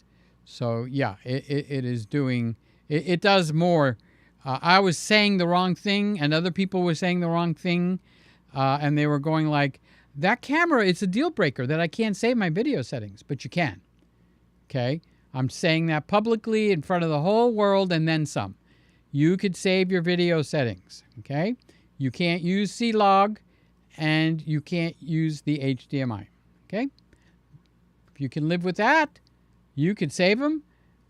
So yeah, it is doing, it does more. I was saying the wrong thing and other people were saying the wrong thing. And they were going like, that camera, it's a deal breaker that I can't save my video settings, but you can. Okay. I'm saying that publicly in front of the whole world and then some. You could save your video settings. Okay. You can't use C-Log and you can't use the HDMI. Okay. If you can live with that, you could save them.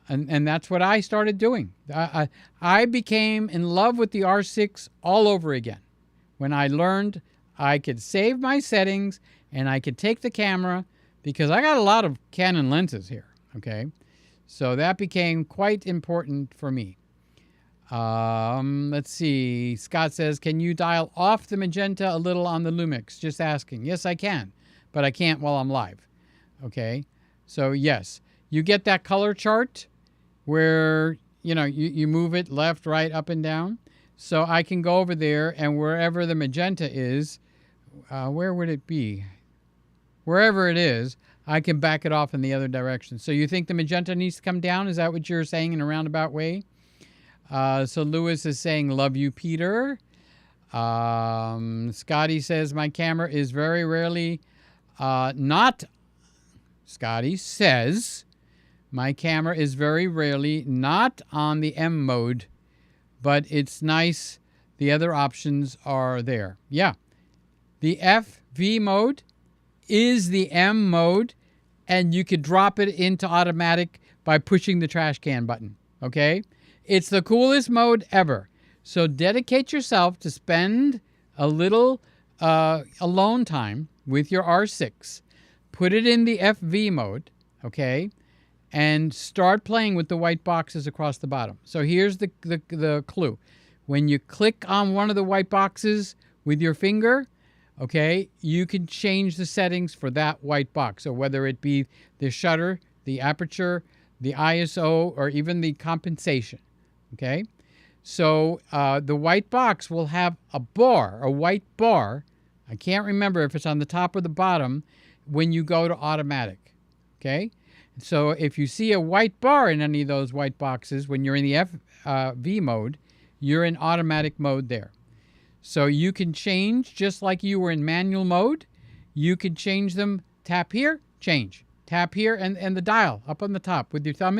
And that's what I started doing. I became in love with the R6 all over again when I learned I could save my settings and I could take the camera, because I got a lot of Canon lenses here. Okay. So that became quite important for me. Let's see. Scott says, can you dial off the magenta a little on the Lumix? Just asking. Yes, I can, but I can't while I'm live. Okay. So yes, you get that color chart where, you move it left, right, up and down. So I can go over there and wherever the magenta is, where would it be? Wherever it is, I can back it off in the other direction. So you think the magenta needs to come down? Is that what you're saying in a roundabout way? So Lewis is saying, love you, Peter. Scotty says, my camera is very rarely not... Scotty says, my camera is very rarely not on the M mode, but it's nice. The other options are there. Yeah. The FV mode is the M mode, and you could drop it into automatic by pushing the trash can button. Okay? It's the coolest mode ever. So dedicate yourself to spend a little alone time with your R6. Put it in the FV mode, okay? And start playing with the white boxes across the bottom. So here's the clue. When you click on one of the white boxes with your finger, okay, you can change the settings for that white box. So whether it be the shutter, the aperture, the ISO, or even the compensation, okay? So the white box will have a white bar. I can't remember if it's on the top or the bottom when you go to automatic, okay? So if you see a white bar in any of those white boxes, when you're in the FV mode, you're in automatic mode there. So you can change, just like you were in manual mode, you can change them. Tap here, change. Tap here, and the dial up on the top with your thumb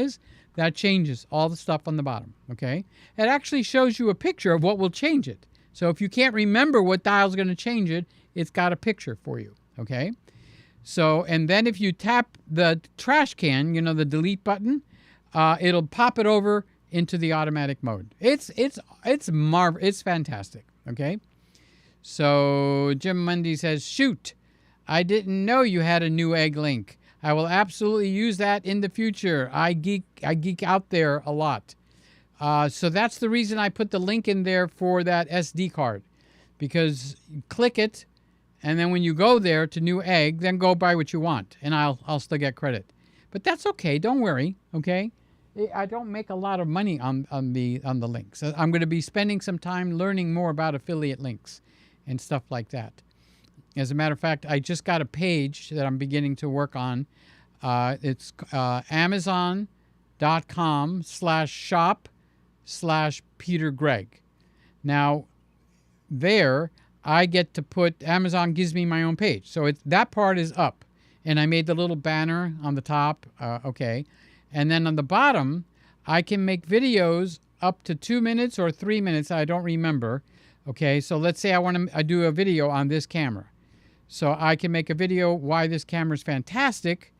that changes all the stuff on the bottom, okay? It actually shows you a picture of what will change it. So if you can't remember what dial's going to change it, it's got a picture for you, okay? So, and then if you tap the trash can, the delete button, it'll pop it over into the automatic mode. It's fantastic. Okay. So Jim Mundy says, shoot, I didn't know you had a Newegg link. I will absolutely use that in the future. I geek out there a lot. So that's the reason I put the link in there for that SD card, because you click it, and then when you go there to Newegg, then go buy what you want, and I'll still get credit. But that's okay. Don't worry. Okay. I don't make a lot of money on the links. I'm going to be spending some time learning more about affiliate links and stuff like that. As a matter of fact, I just got a page that I'm beginning to work on. It's Amazon.com/shop/PeterGreg. Now, there I get to put, Amazon gives me my own page. So that part is up. And I made the little banner on the top. Okay. And then on the bottom, I can make videos up to 2 minutes or 3 minutes. I don't remember. Okay, so let's say I do a video on this camera. So I can make a video why this camera is fantastic.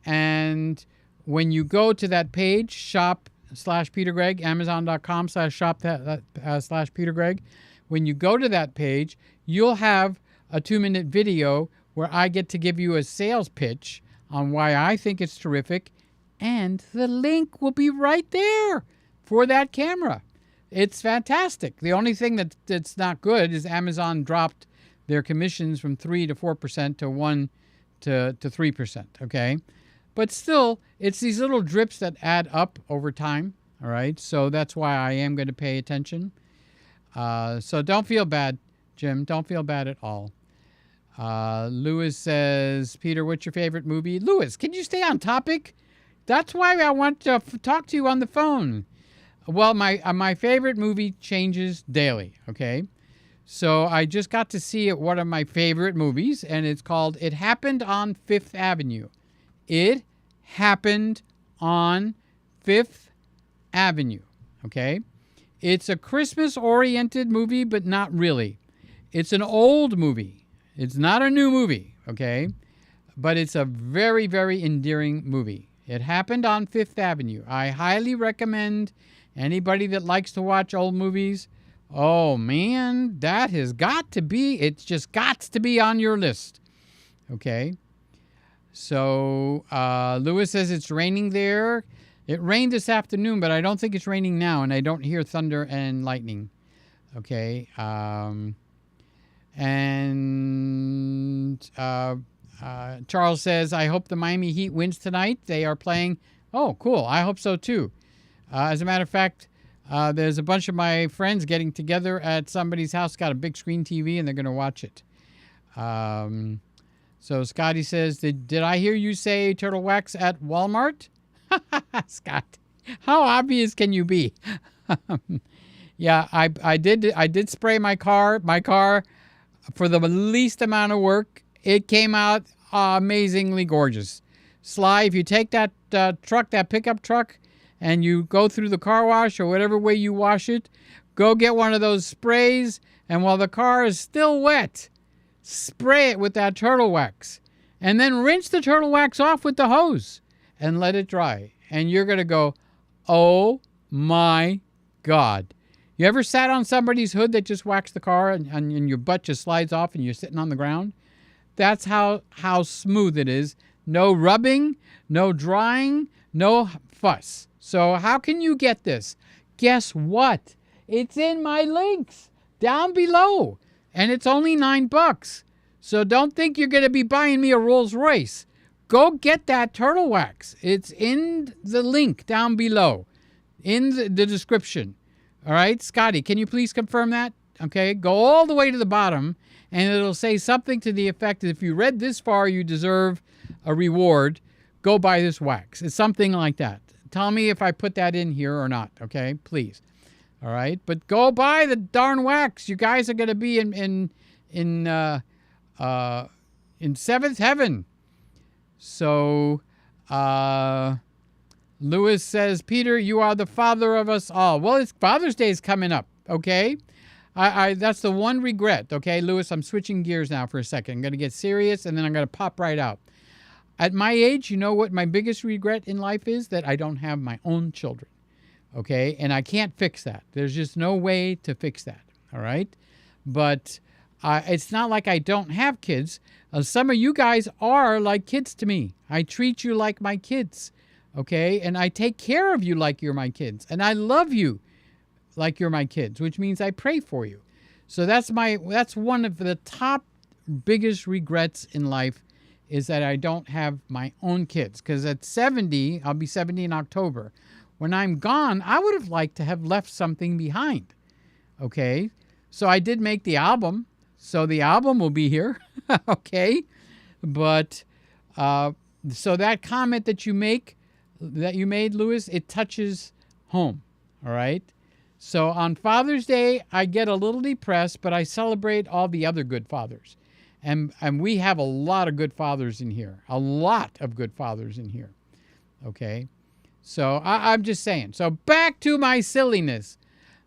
And when you go to that page, shop/PeterGreg, Amazon.com/shop/PeterGreg, when you go to that page, you'll have a 2-minute video where I get to give you a sales pitch on why I think it's terrific. And the link will be right there for that camera. It's fantastic. The only thing that's not good is Amazon dropped their commissions from 3 to 4% to 1 to 3%, okay? But still, it's these little drips that add up over time, all right? So that's why I am going to pay attention. So don't feel bad, Jim. Don't feel bad at all. Lewis says, Peter, what's your favorite movie? Lewis, can you stay on topic? That's why I want to talk to you on the phone. Well, my favorite movie changes daily, okay? So I just got to see one of my favorite movies, and it's called It Happened on Fifth Avenue. It Happened on Fifth Avenue, okay? It's a Christmas-oriented movie, but not really. It's an old movie. It's not a new movie, okay? But it's a very, very endearing movie. It Happened on Fifth Avenue. I highly recommend anybody that likes to watch old movies. Oh, man, that has got to be, it's just got to be on your list, okay? So Lewis says it's raining there. It rained this afternoon, but I don't think it's raining now, and I don't hear thunder and lightning. Okay. Charles says, I hope the Miami Heat wins tonight. They are playing. Oh, cool. I hope so, too. As a matter of fact, there's a bunch of my friends getting together at somebody's house, got a big screen TV, and they're going to watch it. So Scotty says, did I hear you say turtle wax at Walmart? Scott, how obvious can you be? Yeah, I did spray my car for the least amount of work. It came out amazingly gorgeous. Sly, if you take that truck, that pickup truck, and you go through the car wash or whatever way you wash it, go get one of those sprays, and while the car is still wet, spray it with that turtle wax. And then rinse the turtle wax off with the hose and let it dry. And you're going to go, oh my God. You ever sat on somebody's hood that just waxed the car and your butt just slides off and you're sitting on the ground? That's how smooth it is. No rubbing, no drying, no fuss. So how can you get this? Guess what? It's in my links down below. And it's only $9. So don't think you're going to be buying me a Rolls Royce. Go get that turtle wax. It's in the link down below, in the description. All right, Scotty, can you please confirm that? Okay, go all the way to the bottom, and it'll say something to the effect that if you read this far, you deserve a reward. Go buy this wax. It's something like that. Tell me if I put that in here or not, okay? Please. All right, but go buy the darn wax. You guys are going to be in seventh heaven. So, Lewis says, Peter, you are the father of us all. Well, it's Father's Day is coming up, okay? That's the one regret, okay? Lewis, I'm switching gears now for a second. I'm going to get serious, and then I'm going to pop right out. At my age, you know what my biggest regret in life is? That I don't have my own children, okay? And I can't fix that. There's just no way to fix that, all right? But it's not like I don't have kids. Some of you guys are like kids to me. I treat you like my kids, okay? And I take care of you like you're my kids. And I love you like you're my kids, which means I pray for you. So that's one of the top biggest regrets in life, is that I don't have my own kids. Because at 70, I'll be 70 in October. When I'm gone, I would have liked to have left something behind, okay? So I did make the album. So the album will be here, okay? But so that comment that you made, Lewis, it touches home, all right? So on Father's Day, I get a little depressed, but I celebrate all the other good fathers. And we have a lot of good fathers in here, a lot of good fathers in here, okay? So I'm just saying. So back to my silliness.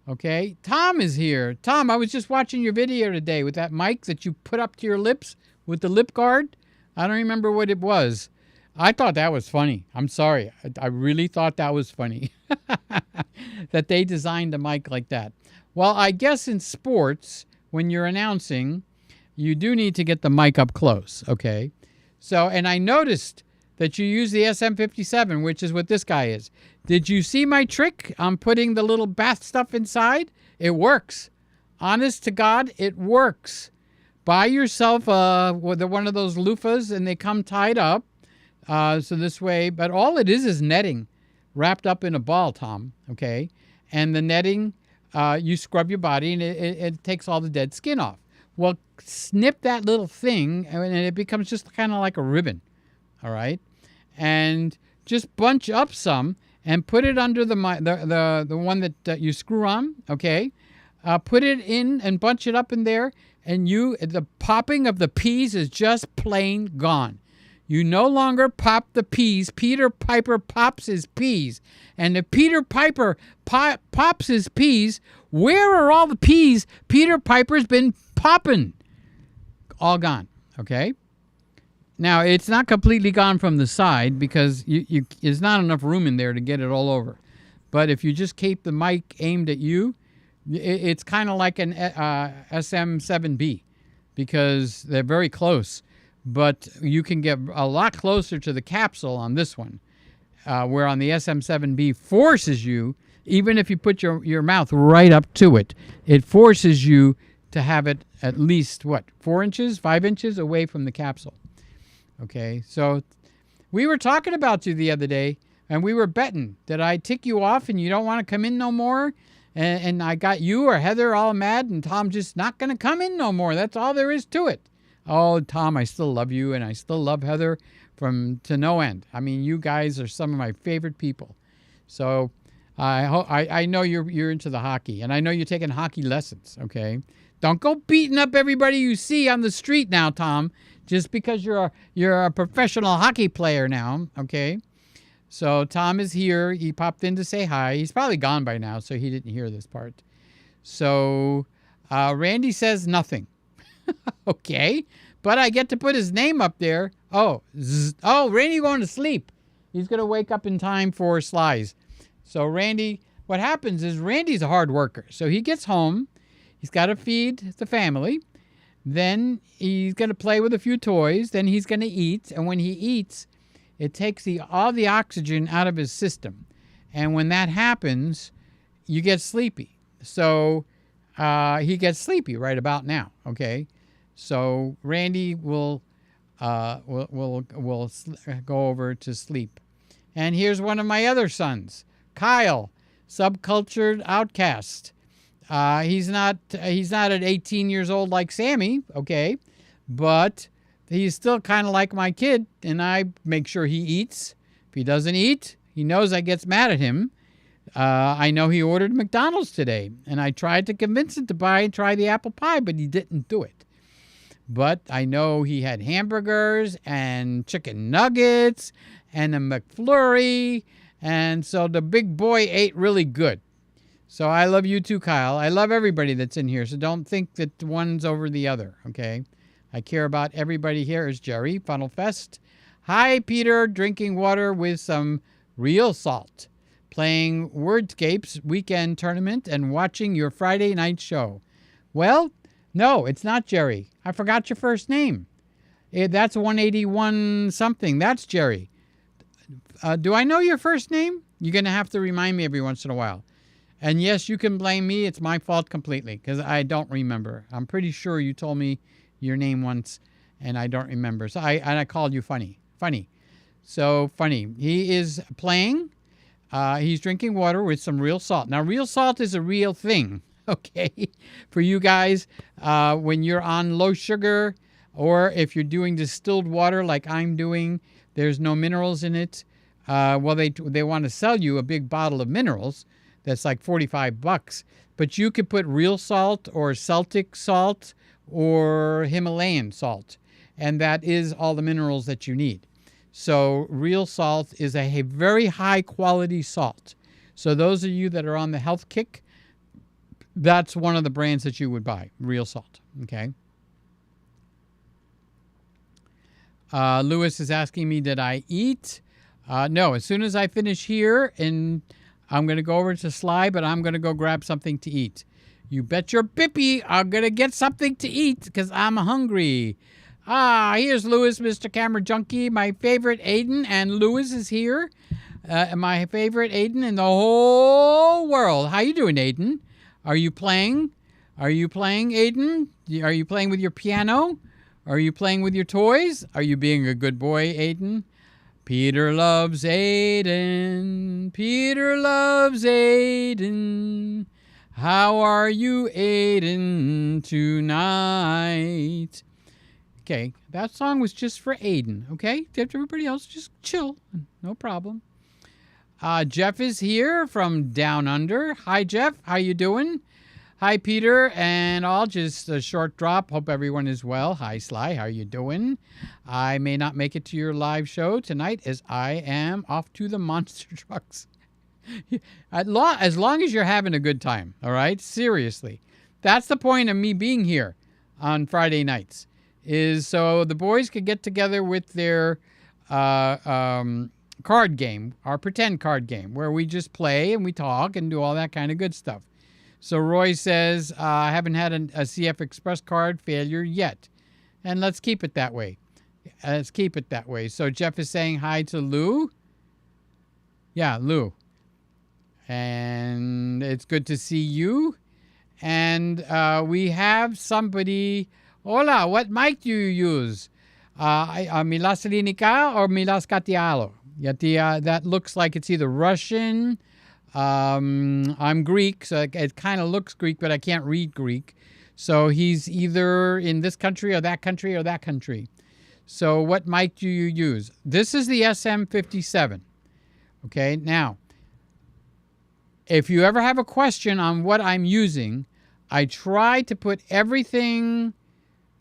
Okay, Tom is here. Tom, I was just watching your video today with that mic that you put up to your lips with the lip guard. I don't remember what it was. I thought that was funny. I'm sorry. I really thought that was funny that they designed a mic like that. Well, I guess in sports, when you're announcing, you do need to get the mic up close, okay? So, and I noticed that you use the SM57, which is what this guy is. Did you see my trick on putting the little bath stuff inside? It works. Honest to God, it works. Buy yourself one of those loofahs, and they come tied up. So this way, but all it is netting wrapped up in a ball, Tom, okay? And the netting, you scrub your body, and it takes all the dead skin off. Well, snip that little thing, and it becomes just kind of like a ribbon, all right? And just bunch up some and put it under the one that you screw on, okay? Put it in and bunch it up in there, and the popping of the peas is just plain gone. You no longer pop the peas. Peter Piper pops his peas. And if Peter Piper pops his peas, where are all the peas Peter Piper's been popping? All gone, okay? Now, it's not completely gone from the side because there's not enough room in there to get it all over. But if you just keep the mic aimed at you, it's kind of like an SM7B because they're very close. But you can get a lot closer to the capsule on this one, where on the SM7B forces you, even if you put your mouth right up to it, it forces you to have it at least, 4 inches, 5 inches away from the capsule. Okay, so we were talking about you the other day, and we were betting that I tick you off and you don't want to come in no more, and I got you or Heather all mad, and Tom's just not going to come in no more. That's all there is to it. Oh, Tom, I still love you, and I still love Heather to no end. I mean, you guys are some of my favorite people. So I know you're into the hockey, and I know you're taking hockey lessons, okay? Don't go beating up everybody you see on the street now, Tom, just because you're a professional hockey player now, okay? So Tom is here. He popped in to say hi. He's probably gone by now, so he didn't hear this part. So Randy says nothing. Okay, but I get to put his name up there. Oh, Randy going to sleep. He's going to wake up in time for Slice. So Randy, what happens is Randy's a hard worker. So he gets home. He's got to feed the family. Then he's going to play with a few toys. Then he's going to eat. And when he eats, it takes all the oxygen out of his system. And when that happens, you get sleepy. So he gets sleepy right about now, okay? So Randy will go over to sleep. And here's one of my other sons, Kyle, subcultured outcast. He's not at 18 years old like Sammy, okay? But he's still kind of like my kid, and I make sure he eats. If he doesn't eat, he knows I gets mad at him. I know he ordered McDonald's today, and I tried to convince him to try the apple pie, but he didn't do it. But I know he had hamburgers and chicken nuggets and a McFlurry, and so the big boy ate really good. So I love you too, Kyle. I love everybody that's in here, so don't think that one's over the other, okay? I care about everybody here. Is Jerry, Funnel Fest. Hi, Peter, drinking water with some real salt. Playing Wordscapes weekend tournament and watching your Friday night show. Well, no, it's not Jerry. I forgot your first name. That's 181 something. That's Jerry. Do I know your first name? You're going to have to remind me every once in a while. And yes, you can blame me. It's my fault completely because I don't remember. I'm pretty sure you told me your name once and I don't remember. So I called you funny. So funny. He is playing. He's drinking water with some real salt. Now, real salt is a real thing, okay? For you guys, when you're on low sugar or if you're doing distilled water like I'm doing, there's no minerals in it. Well, they want to sell you a big bottle of minerals that's like $45. But you could put real salt or Celtic salt or Himalayan salt, and that is all the minerals that you need. So real salt is a very high quality salt. So those of you that are on the health kick, that's one of the brands that you would buy, real salt, okay? Lewis is asking me, did I eat? No, as soon as I finish here, and I'm going to go over to Sly, but I'm going to go grab something to eat. You bet your bippy I'm going to get something to eat because I'm hungry. Here's Lewis, Mr. Camera Junkie, my favorite Aiden, and Lewis is here. My favorite Aiden in the whole world. How you doing, Aiden? Are you playing? Are you playing, Aiden? Are you playing with your piano? Are you playing with your toys? Are you being a good boy, Aiden? Peter loves Aiden. Peter loves Aiden. How are you, Aiden, tonight? Okay, That song was just for Aiden, okay? Everybody else just chill. No problem. Jeff is here from Down Under. Hi, Jeff. How you doing? Hi, Peter, and all. Just a short drop. Hope everyone is well. Hi, Sly. How you doing? I may not make it to your live show tonight as I am off to the monster trucks. As long as you're having a good time, all right? Seriously. That's the point of me being here on Friday nights, is so the boys could get together with their card game, our pretend card game, where we just play and we talk and do all that kind of good stuff. So Roy says, I haven't had a CFexpress card failure yet. And let's keep it that way. Let's keep it that way. So Jeff is saying hi to Lou. Yeah, Lou. And it's good to see you. And we have somebody. Hola, what mic do you use? Milas Linica or Milas Katialo? That looks like it's either Russian. I'm Greek, so it kind of looks Greek, but I can't read Greek. So he's either in this country or that country or that country. So what mic do you use? This is the SM57. Okay, now, if you ever have a question on what I'm using, I try to put everything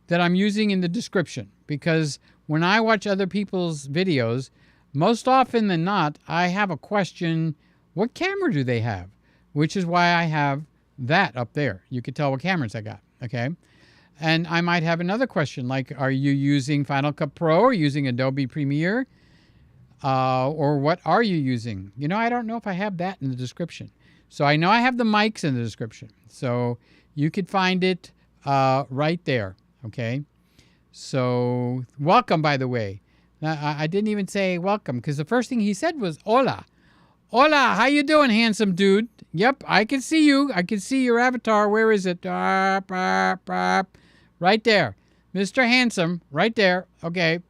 that I'm using in the description, because when I watch other people's videos, most often than not, I have a question. What camera do they have? Which is why I have that up there. You can tell what cameras I got, okay? And I might have another question, like, are you using Final Cut Pro or using Adobe Premiere? Or what are you using? You know, I don't know if I have that in the description. So I know I have the mics in the description. So you could find it right there, okay? So welcome, by the way. Now, I didn't even say welcome, because the first thing he said was hola. Hola, how you doing, handsome dude? Yep, I can see you. I can see your avatar. Where is it? Right there. Mr. Handsome, right there. Okay.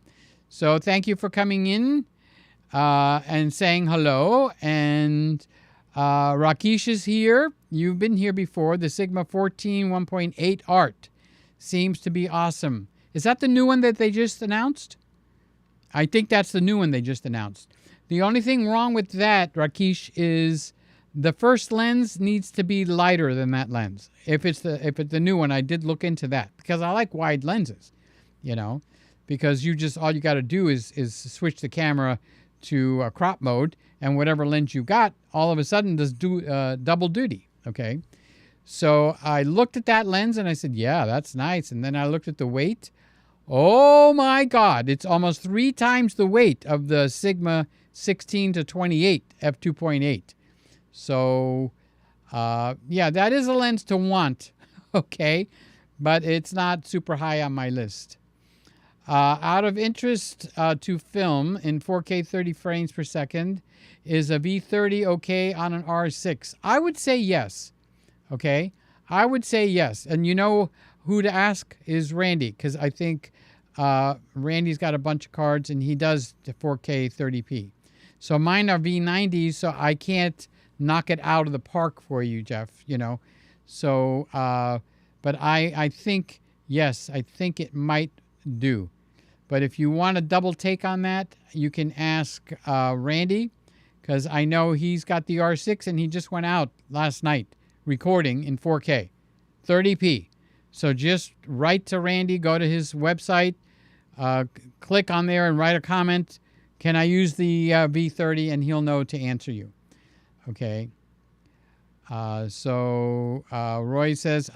So thank you for coming in and saying hello. And Rakesh is here. You've been here before. The Sigma 14 1.8 Art seems to be awesome. Is that the new one that they just announced? I think that's the new one they just announced. The only thing wrong with that, Rakesh, is the first lens needs to be lighter than that lens. If it's the new one, I did look into that, because I like wide lenses, you know, because all you got to do is switch the camera to crop mode, and whatever lens you got, all of a sudden does double duty. Okay, so I looked at that lens and I said, yeah, that's nice. And then I looked at the weight. Oh my God, it's almost 3 times the weight of the Sigma 16 to 28 f2.8. So yeah, that is a lens to want, okay, but it's not super high on my list. Out of interest to film in 4K 30 frames per second, is a V30 okay on an R6? I would say yes, okay? I would say yes. And you know who to ask is Randy, because I think Randy's got a bunch of cards and he does the 4K 30p. So mine are V90s, so I can't knock it out of the park for you, Jeff, you know. So, but I think, yes, I think it might do. But if you want a double take on that, you can ask Randy, because I know he's got the R6 and he just went out last night recording in 4K, 30p. So just write to Randy, go to his website, click on there and write a comment. Can I use the V30? And he'll know to answer you. Okay. So Roy says,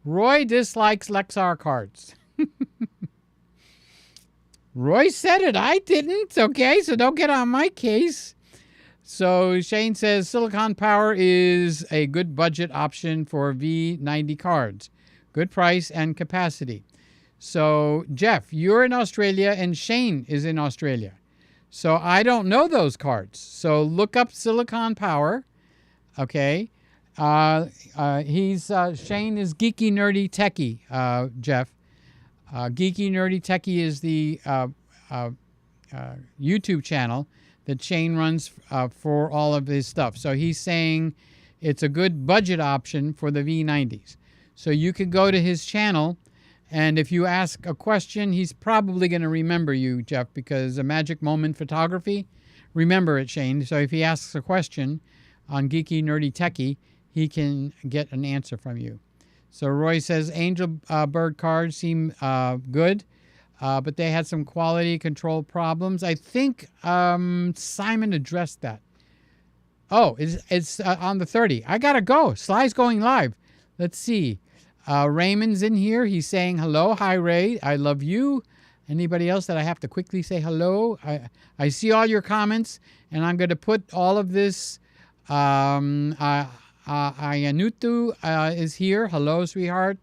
Roy dislikes Lexar cards. Roy said it. I didn't. Okay, so don't get on my case. So Shane says Silicon Power is a good budget option for V90 cards. Good price and capacity. So Jeff, you're in Australia and Shane is in Australia. So I don't know those cards. So look up Silicon Power. Okay. Shane is Geeky Nerdy Techie, Jeff. Geeky Nerdy Techie is the YouTube channel that Shane runs for all of his stuff. So he's saying it's a good budget option for the V90s. So you could go to his channel And if you ask a question, he's probably going to remember you, Jeff, because a magic moment photography, remember it, Shane. So if he asks a question on Geeky Nerdy Techie, he can get an answer from you. So Roy says Angel Bird cards seem good, but they had some quality control problems. I think Simon addressed that. Oh, it's on the 30. I got to go. Sly's going live. Let's see. Raymond's in here. He's saying hello. Hi, Ray. I love you. Anybody else that I have to quickly say hello? I see all your comments, and I'm going to put all of this. Ayanutu is here. Hello, sweetheart.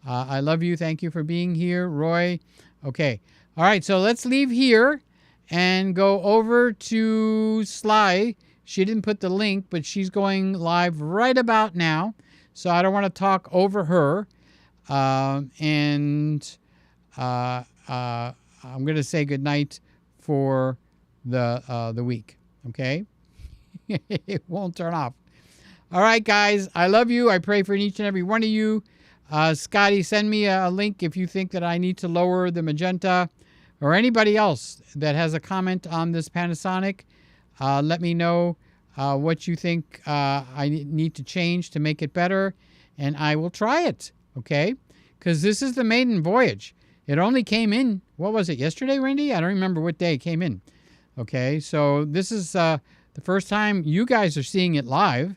I love you. Thank you for being here. Roy. Okay. All right, so let's leave here and go over to Sly. She didn't put the link, but she's going live right about now. So I don't want to talk over her. I'm going to say goodnight for the week. Okay? It won't turn off. All right, guys. I love you. I pray for each and every one of you. Scotty, send me a link if you think that I need to lower the magenta, or anybody else that has a comment on this Panasonic. Let me know what you think I need to change to make it better, and I will try it, okay? Because this is the maiden voyage. It only came in, what was it, yesterday, Randy? I don't remember what day it came in. Okay, so this is the first time you guys are seeing it live,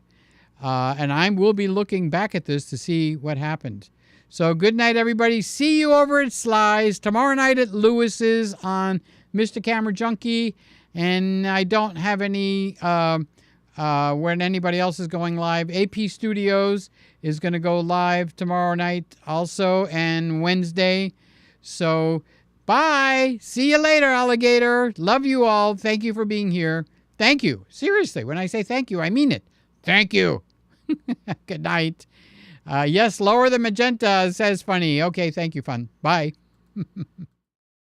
and I will be looking back at this to see what happened. So good night, everybody. See you over at Sly's. Tomorrow night at Lewis's on Mr. Camera Junkie. And I don't have any when anybody else is going live. AP Studios is going to go live tomorrow night also, and Wednesday. So bye. See you later, alligator. Love you all. Thank you for being here. Thank you. Seriously, when I say thank you, I mean it. Thank you. Good night. Yes, lower the magenta, says Funny. Okay, thank you, Fun. Bye.